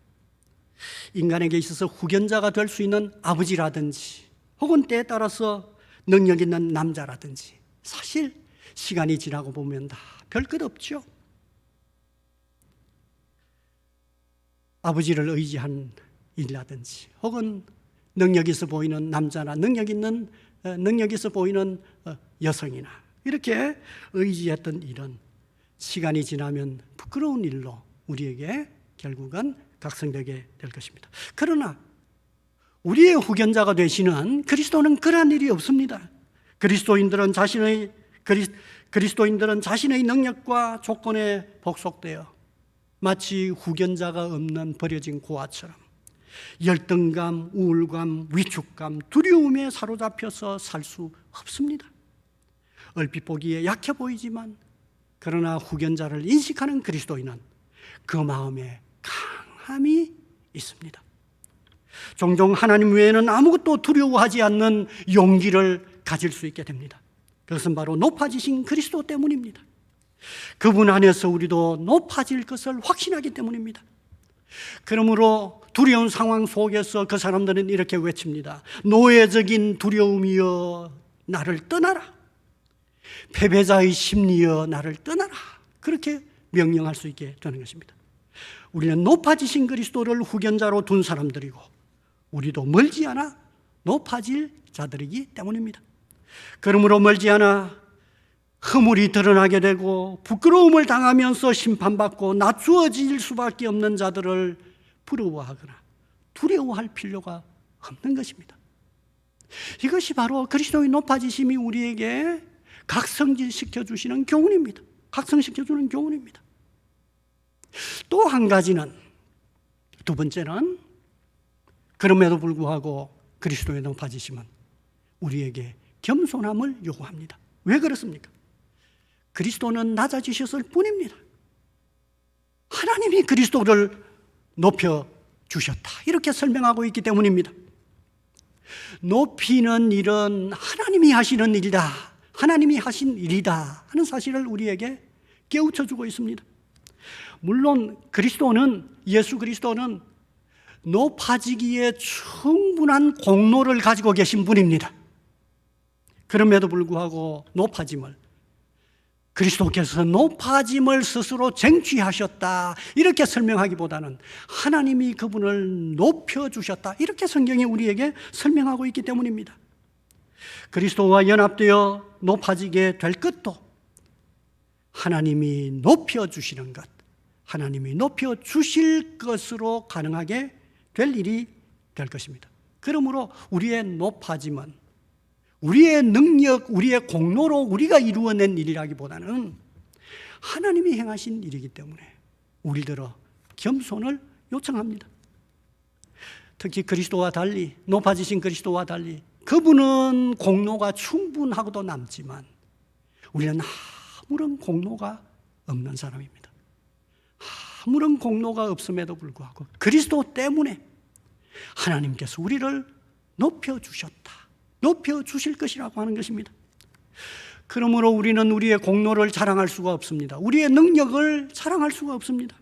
인간에게 있어서 후견자가 될 수 있는 아버지라든지 혹은 때에 따라서 능력 있는 남자라든지 사실 시간이 지나고 보면 다 별것 없죠. 아버지를 의지한 일이라든지 혹은 능력 있어 보이는 남자나 능력 있어 보이는 여성이나 이렇게 의지했던 일은 시간이 지나면 부끄러운 일로 우리에게 결국은 각성되게 될 것입니다. 그러나 우리의 후견자가 되시는 그리스도는 그러한 일이 없습니다. 그리스도인들은 자신의 능력과 조건에 복속되어 마치 후견자가 없는 버려진 고아처럼 열등감, 우울감, 위축감, 두려움에 사로잡혀서 살 수 없습니다. 얼핏 보기에 약해 보이지만 그러나 후견자를 인식하는 그리스도인은 그 마음에 강함이 있습니다. 종종 하나님 외에는 아무것도 두려워하지 않는 용기를 가질 수 있게 됩니다. 그것은 바로 높아지신 그리스도 때문입니다. 그분 안에서 우리도 높아질 것을 확신하기 때문입니다. 그러므로 두려운 상황 속에서 그 사람들은 이렇게 외칩니다. 노예적인 두려움이여 나를 떠나라. 패배자의 심리여 나를 떠나라. 그렇게 명령할 수 있게 되는 것입니다. 우리는 높아지신 그리스도를 후견자로 둔 사람들이고 우리도 멀지 않아 높아질 자들이기 때문입니다. 그러므로 멀지 않아 허물이 드러나게 되고 부끄러움을 당하면서 심판받고 낮추어질 수밖에 없는 자들을 부러워하거나 두려워할 필요가 없는 것입니다. 이것이 바로 그리스도의 높아지심이 우리에게 각성시켜 주시는 교훈입니다. 각성시켜 주는 교훈입니다. 또 한 가지는, 두 번째는 그럼에도 불구하고 그리스도의 높아지심은 우리에게 겸손함을 요구합니다. 왜 그렇습니까? 그리스도는 낮아지셨을 뿐입니다. 하나님이 그리스도를 높여주셨다. 이렇게 설명하고 있기 때문입니다. 높이는 일은 하나님이 하시는 일이다. 하나님이 하신 일이다 하는 사실을 우리에게 깨우쳐주고 있습니다. 물론 예수 그리스도는 높아지기에 충분한 공로를 가지고 계신 분입니다. 그럼에도 불구하고 그리스도께서 높아짐을 스스로 쟁취하셨다 이렇게 설명하기보다는 하나님이 그분을 높여주셨다 이렇게 성경이 우리에게 설명하고 있기 때문입니다. 그리스도와 연합되어 높아지게 될 것도 하나님이 높여주시는 것, 하나님이 높여주실 것으로 가능하게 될 일이 될 것입니다. 그러므로 우리의 높아짐은 우리의 능력, 우리의 공로로 우리가 이루어낸 일이라기보다는 하나님이 행하신 일이기 때문에 우리들어 겸손을 요청합니다. 특히 그리스도와 달리, 높아지신 그리스도와 달리 그분은 공로가 충분하고도 남지만 우리는 아무런 공로가 없는 사람입니다. 아무런 공로가 없음에도 불구하고 그리스도 때문에 하나님께서 우리를 높여주셨다. 높여주실 것이라고 하는 것입니다. 그러므로 우리는 우리의 공로를 자랑할 수가 없습니다. 우리의 능력을 자랑할 수가 없습니다.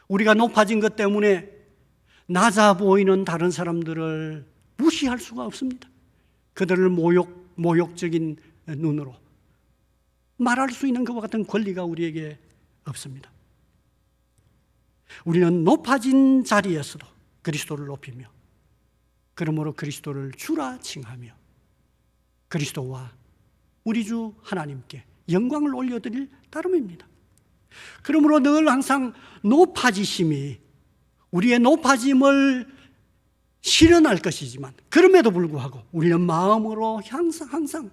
우리가 높아진 것 때문에 낮아 보이는 다른 사람들을 무시할 수가 없습니다. 그들을 모욕적인 눈으로 말할 수 있는 것과 같은 권리가 우리에게 없습니다. 우리는 높아진 자리에서도 그리스도를 높이며 그러므로 그리스도를 주라 칭하며 그리스도와 우리 주 하나님께 영광을 올려드릴 따름입니다. 그러므로 늘 항상 높아지심이 우리의 높아짐을 실현할 것이지만 그럼에도 불구하고 우리는 마음으로 항상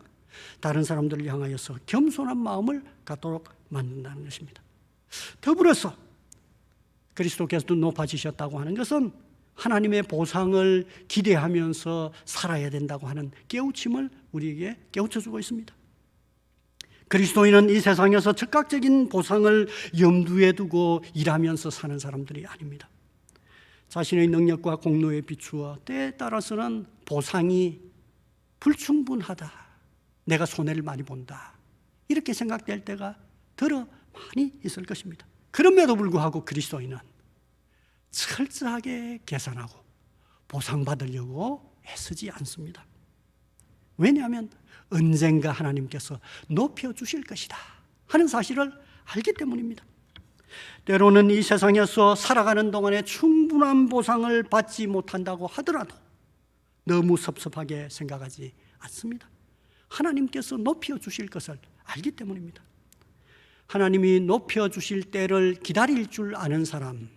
다른 사람들을 향하여서 겸손한 마음을 갖도록 만든다는 것입니다. 더불어서 그리스도께서도 높아지셨다고 하는 것은 하나님의 보상을 기대하면서 살아야 된다고 하는 깨우침을 우리에게 깨우쳐주고 있습니다. 그리스도인은 이 세상에서 즉각적인 보상을 염두에 두고 일하면서 사는 사람들이 아닙니다. 자신의 능력과 공로에 비추어 때에 따라서는 보상이 불충분하다, 내가 손해를 많이 본다, 이렇게 생각될 때가 더러 많이 있을 것입니다. 그럼에도 불구하고 그리스도인은 철저하게 계산하고 보상받으려고 애쓰지 않습니다. 왜냐하면 언젠가 하나님께서 높여주실 것이다 하는 사실을 알기 때문입니다. 때로는 이 세상에서 살아가는 동안에 충분한 보상을 받지 못한다고 하더라도 너무 섭섭하게 생각하지 않습니다. 하나님께서 높여주실 것을 알기 때문입니다. 하나님이 높여주실 때를 기다릴 줄 아는 사람,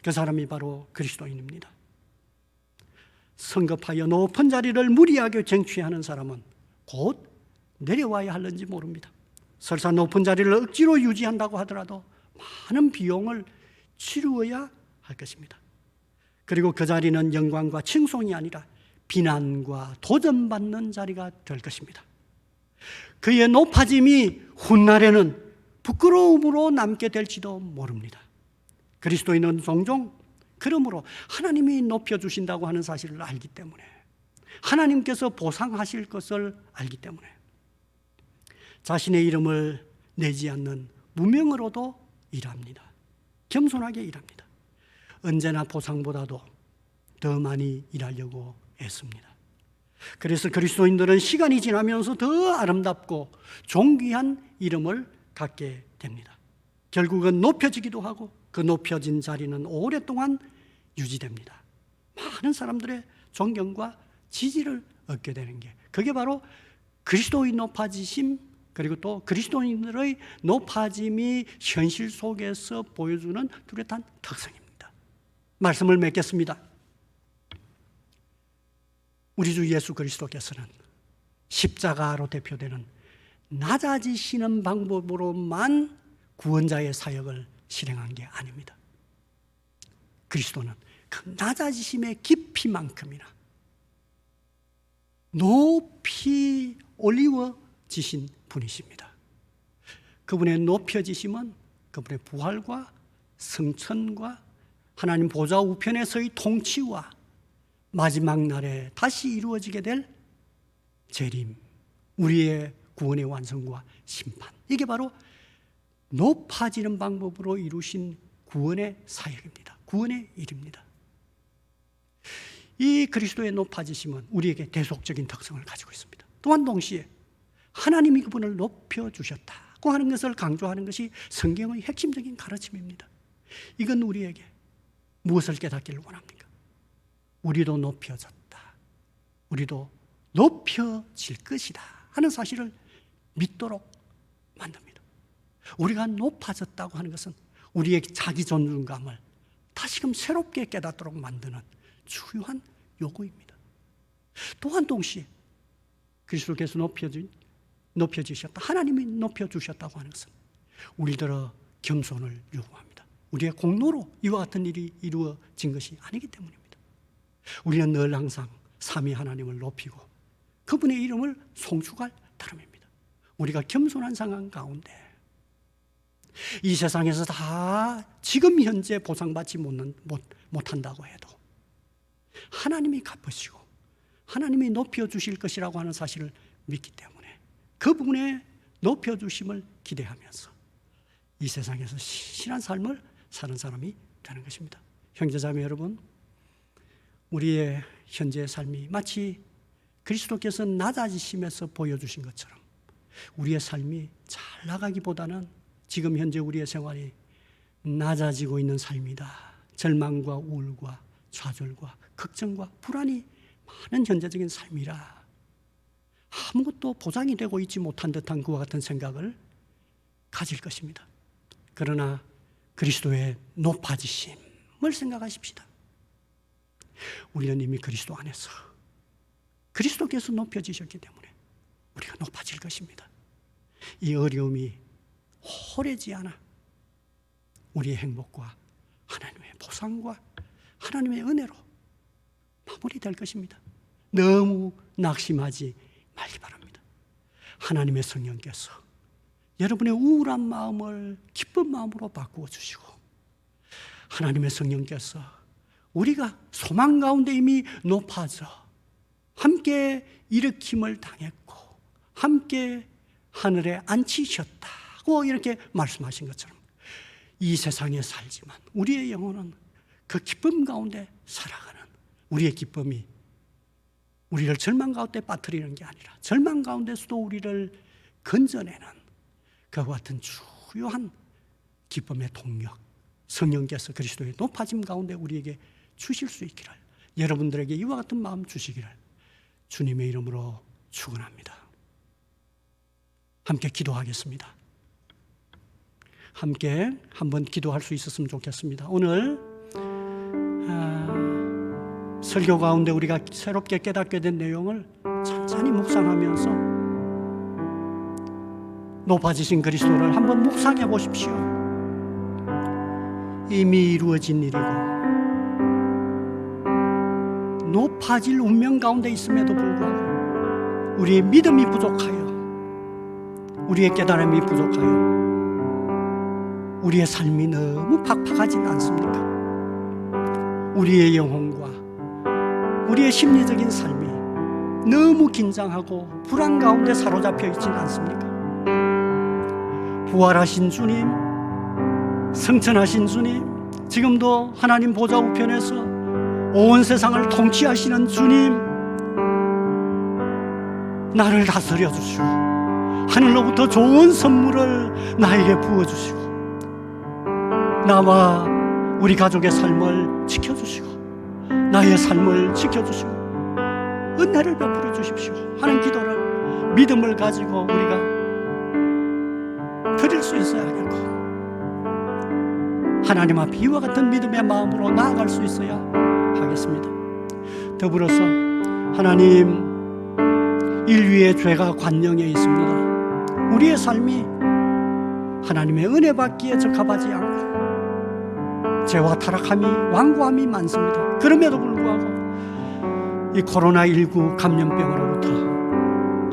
그 사람이 바로 그리스도인입니다. 성급하여 높은 자리를 무리하게 쟁취하는 사람은 곧 내려와야 하는지 모릅니다. 설사 높은 자리를 억지로 유지한다고 하더라도 많은 비용을 치루어야 할 것입니다. 그리고 그 자리는 영광과 칭송이 아니라 비난과 도전받는 자리가 될 것입니다. 그의 높아짐이 훗날에는 부끄러움으로 남게 될지도 모릅니다. 그리스도인은 종종 그러므로 하나님이 높여주신다고 하는 사실을 알기 때문에, 하나님께서 보상하실 것을 알기 때문에 자신의 이름을 내지 않는 무명으로도 일합니다. 겸손하게 일합니다. 언제나 보상보다도 더 많이 일하려고 애씁니다. 그래서 그리스도인들은 시간이 지나면서 더 아름답고 존귀한 이름을 갖게 됩니다. 결국은 높여지기도 하고 그 높여진 자리는 오랫동안 유지됩니다. 많은 사람들의 존경과 지지를 얻게 되는 게, 그게 바로 그리스도의 높아지심, 그리고 또 그리스도인들의 높아짐이 현실 속에서 보여주는 뚜렷한 특성입니다. 말씀을 맺겠습니다. 우리 주 예수 그리스도께서는 십자가로 대표되는 낮아지시는 방법으로만 구원자의 사역을 실행한 게 아닙니다. 그리스도는 그 낮아지심의 깊이만큼이나 높이 올리워지신 분이십니다. 그분의 높여지심은 그분의 부활과 승천과 하나님 보좌 우편에서의 통치와 마지막 날에 다시 이루어지게 될 재림, 우리의 구원의 완성과 심판, 이게 바로 높아지는 방법으로 이루신 구원의 사역입니다. 구원의 일입니다. 이 그리스도의 높아지심은 우리에게 대속적인 특성을 가지고 있습니다. 또한 동시에 하나님이 그분을 높여주셨다고 하는 것을 강조하는 것이 성경의 핵심적인 가르침입니다. 이건 우리에게 무엇을 깨닫기를 원합니까? 우리도 높여졌다, 우리도 높여질 것이다 하는 사실을 믿도록 만듭니다. 우리가 높아졌다고 하는 것은 우리의 자기 존중감을 다시금 새롭게 깨닫도록 만드는 중요한 요구입니다. 또한 동시에 그리스도께서 높여주셨다, 하나님이 높여주셨다고 하는 것은 우리들의 겸손을 요구합니다. 우리의 공로로 이와 같은 일이 이루어진 것이 아니기 때문입니다. 우리는 늘 항상 삼위 하나님을 높이고 그분의 이름을 송축할 따름입니다. 우리가 겸손한 상황 가운데 이 세상에서 다 지금 현재 보상받지 못한다고 해도 하나님이 갚으시고 하나님이 높여주실 것이라고 하는 사실을 믿기 때문에 그 부분에 높여주심을 기대하면서 이 세상에서 신실한 삶을 사는 사람이 되는 것입니다. 형제자매 여러분, 우리의 현재의 삶이 마치 그리스도께서 낮아지심에서 보여주신 것처럼 우리의 삶이 잘 나가기보다는 지금 현재 우리의 생활이 낮아지고 있는 삶이다, 절망과 우울과 좌절과 걱정과 불안이 많은 현재적인 삶이라 아무것도 보장이 되고 있지 못한 듯한 그와 같은 생각을 가질 것입니다. 그러나 그리스도의 높아지심을 생각하십시다. 우리는 이미 그리스도 안에서 그리스도께서 높여지셨기 때문에 우리가 높아질 것입니다. 이 어려움이 오래지 않아 우리의 행복과 하나님의 보상과 하나님의 은혜로 마무리될 것입니다. 너무 낙심하지 말기 바랍니다. 하나님의 성령께서 여러분의 우울한 마음을 기쁜 마음으로 바꾸어 주시고, 하나님의 성령께서 우리가 소망 가운데 이미 높아져 함께 일으킴을 당했고 함께 하늘에 앉히셨다고 이렇게 말씀하신 것처럼 이 세상에 살지만 우리의 영혼은 그 기쁨 가운데 살아가는, 우리의 기쁨이 우리를 절망 가운데 빠뜨리는 게 아니라 절망 가운데서도 우리를 건져내는 그와 같은 주요한 기쁨의 동력, 성령께서 그리스도의 높아짐 가운데 우리에게 주실 수 있기를, 여러분들에게 이와 같은 마음 주시기를 주님의 이름으로 축원합니다. 함께 기도하겠습니다. 함께 한번 기도할 수 있었으면 좋겠습니다. 오늘 설교 가운데 우리가 새롭게 깨닫게 된 내용을 천천히 묵상하면서 높아지신 그리스도를 한번 묵상해 보십시오. 이미 이루어진 일이고 높아질 운명 가운데 있음에도 불구하고 우리의 믿음이 부족하여, 우리의 깨달음이 부족하여 우리의 삶이 너무 팍팍하진 않습니까? 우리의 영혼과 우리의 심리적인 삶이 너무 긴장하고 불안 가운데 사로잡혀 있지는 않습니까? 부활하신 주님, 승천하신 주님, 지금도 하나님 보좌 우편에서 온 세상을 통치하시는 주님, 나를 다스려 주시고 하늘로부터 좋은 선물을 나에게 부어주시고 나와 우리 가족의 삶을 지켜주시고 나의 삶을 지켜주시고 은혜를 베풀어 주십시오 하는 기도를 믿음을 가지고 우리가 드릴 수 있어야 하겠고, 하나님 앞에 이와 같은 믿음의 마음으로 나아갈 수 있어야 하겠습니다. 더불어서 하나님, 인류의 죄가 관영에 있습니다. 우리의 삶이 하나님의 은혜 받기에 적합하지 않고 죄와 타락함이 완고함이 많습니다. 그럼에도 불구하고 이 코로나19 감염병으로부터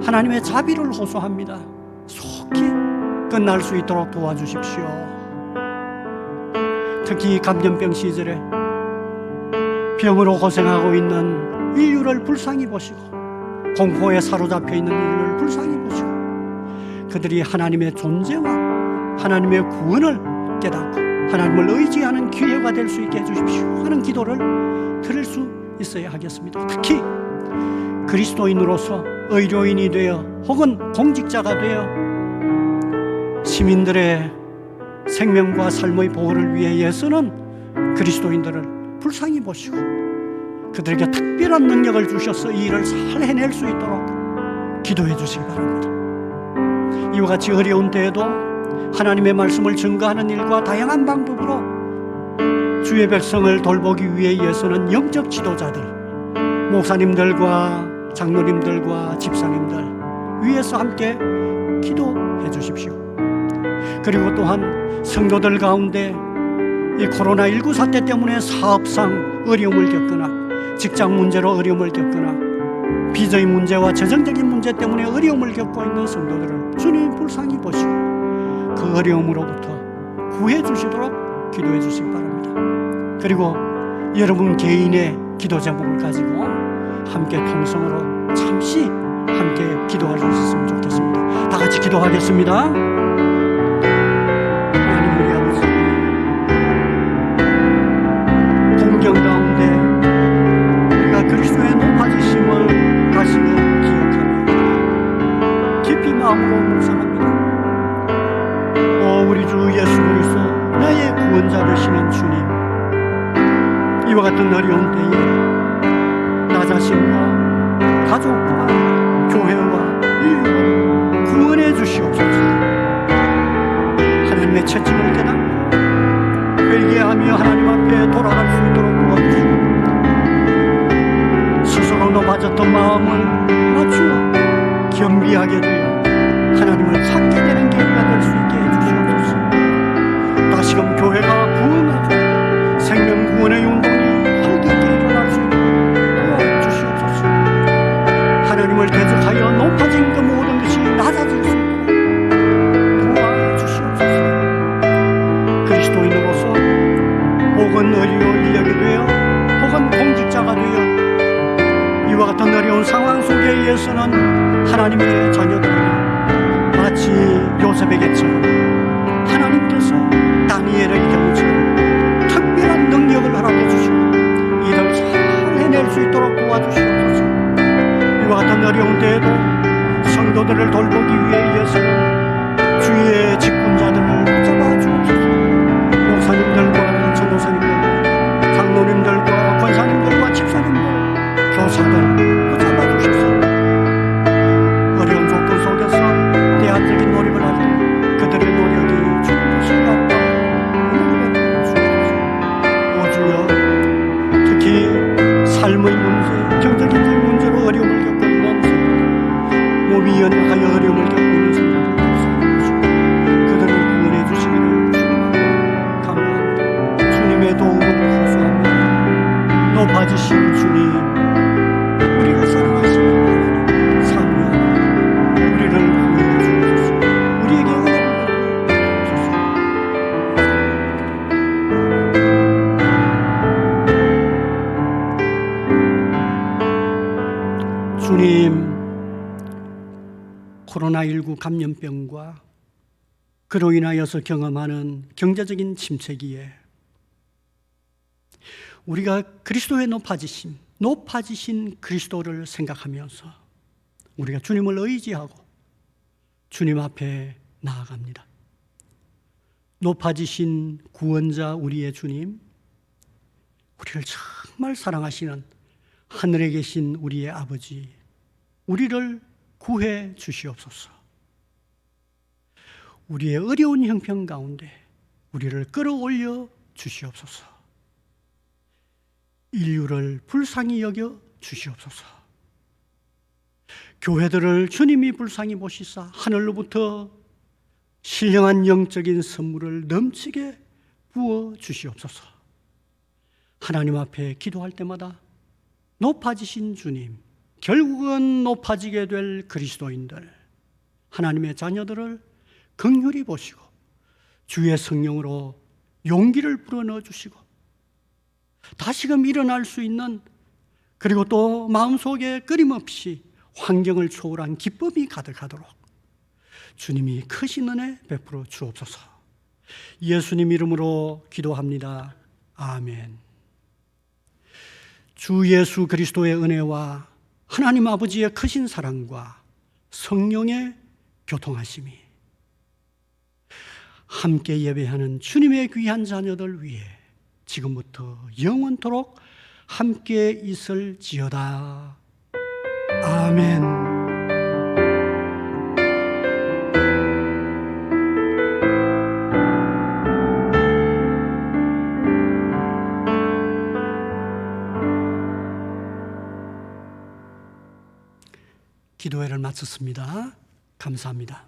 하나님의 자비를 호소합니다. 속히 끝날 수 있도록 도와주십시오. 특히 감염병 시절에 병으로 고생하고 있는 인류를 불쌍히 보시고 공포에 사로잡혀 있는 인류를 불쌍히 보시고 그들이 하나님의 존재와 하나님의 구원을 깨닫고 하나님을 의지하는 기회가 될 수 있게 해주십시오 하는 기도를 드릴 수 있어야 하겠습니다. 특히 그리스도인으로서 의료인이 되어 혹은 공직자가 되어 시민들의 생명과 삶의 보호를 위해 애쓰는 그리스도인들을 불쌍히 보시고 그들에게 특별한 능력을 주셔서 이 일을 잘 해낼 수 있도록 기도해 주시기 바랍니다. 이와 같이 어려운 때에도 하나님의 말씀을 증거하는 일과 다양한 방법으로 주의 백성을 돌보기 위해 애쓰는 영적 지도자들, 목사님들과 장로님들과 집사님들 위에서 함께 기도해 주십시오. 그리고 또한 성도들 가운데 이 코로나19 사태 때문에 사업상 어려움을 겪거나 직장 문제로 어려움을 겪거나 비자의 문제와 재정적인 문제 때문에 어려움을 겪고 있는 성도들을 주님 불쌍히 보시고 그 어려움으로부터 구해 주시도록 기도해 주시기 바랍니다. 그리고 여러분 개인의 기도 제목을 가지고 함께 통성으로 잠시 함께 기도할 수 있었으면 좋겠습니다. 다 같이 기도하겠습니다. 하나님 우리 아버지, 공경 가운데 우리가 그리스도의 높아지심을 다시금 기억하며 깊이 마음으로 묵상합니다. 우리 주 예수 그리스도 나의 구원자 되시는 주님, 이와 같은 어려운 때에 나 자신과 가족과 교회와 인류를 구원해 주시옵소서. 채찍을 깨닫고 회개하며 하나님 앞에 돌아갈 수 있도록 도와주시고 스스로 높아졌던 마음을 낮추어 겸비하게 되어 하나님을 찾게 되는 계기가 될 수 있게 해주시옵소서. 다시금 교회가 부흥하고 생명구원의 운동이 활기있게 일어날 수 있도록 도와주시옵소서. 하나님을 대적하여 높아진 그 모든 것이 낮아질 수 있도록 도와주시옵소서. 그리스도인으로서 혹은 어려운 인력이 되어 혹은 공직자가 되어 이와 같은 어려운 상황 속에 의해서는 하나님의 자녀들에게 마치 요셉에게처럼 하나님께서 다니엘의 경우처럼 특별한 능력을 허락해 주시고 이를 잘 해낼 수 있도록 도와주시옵소서. 이와 같은 어려운 때에도 성도들을 돌보기 위해서는 주의 직분자들을 붙잡아 주옵소서. 목사님들과 전도사님들과 장로님들과 권사님들과 집사님들, 교사들 붙잡아 주셔서 어려운 조건 속에서 대안적인 노력을 할 때 그들의 노력이 주는 것을 아름답고 은혜를 베풀어 주옵소서. 오주여, 특히 삶의 문제, 경제적인 문제로 어려움을 겪고 있는 사람들, 몸이 연약하여 어려움을 겪고 있는 사람들 살려주시고 그들을 구원해 주시기를 주님으로 감사합니다. 주님의 도움을 호소합니다. 높아지신 주님, 우리가 사랑하시는 하나님, 사모하는 우리를 구원해 주옵소서. 우리에게 은혜를 베풀어 주옵소서. 주님, 코로나19 감염병과 그로 인하여서 경험하는 경제적인 침체기에 우리가 그리스도의 높아지신 그리스도를 생각하면서 우리가 주님을 의지하고 주님 앞에 나아갑니다. 높아지신 구원자 우리의 주님, 우리를 정말 사랑하시는 하늘에 계신 우리의 아버지, 우리를 구해 주시옵소서. 우리의 어려운 형편 가운데 우리를 끌어올려 주시옵소서. 인류를 불쌍히 여겨 주시옵소서. 교회들을 주님이 불쌍히 보시사 하늘로부터 신령한 영적인 선물을 넘치게 부어 주시옵소서. 하나님 앞에 기도할 때마다 높아지신 주님, 결국은 높아지게 될 그리스도인들, 하나님의 자녀들을 긍휼히 보시고 주의 성령으로 용기를 불어넣어 주시고 다시금 일어날 수 있는, 그리고 또 마음속에 끊임없이 환경을 초월한 기쁨이 가득하도록 주님이 크신 은혜 베풀어 주옵소서. 예수님 이름으로 기도합니다. 아멘. 주 예수 그리스도의 은혜와 하나님 아버지의 크신 사랑과 성령의 교통하심이 함께 예배하는 주님의 귀한 자녀들 위해 지금부터 영원토록 함께 있을지어다. 아멘. 기도회를 마쳤습니다. 감사합니다.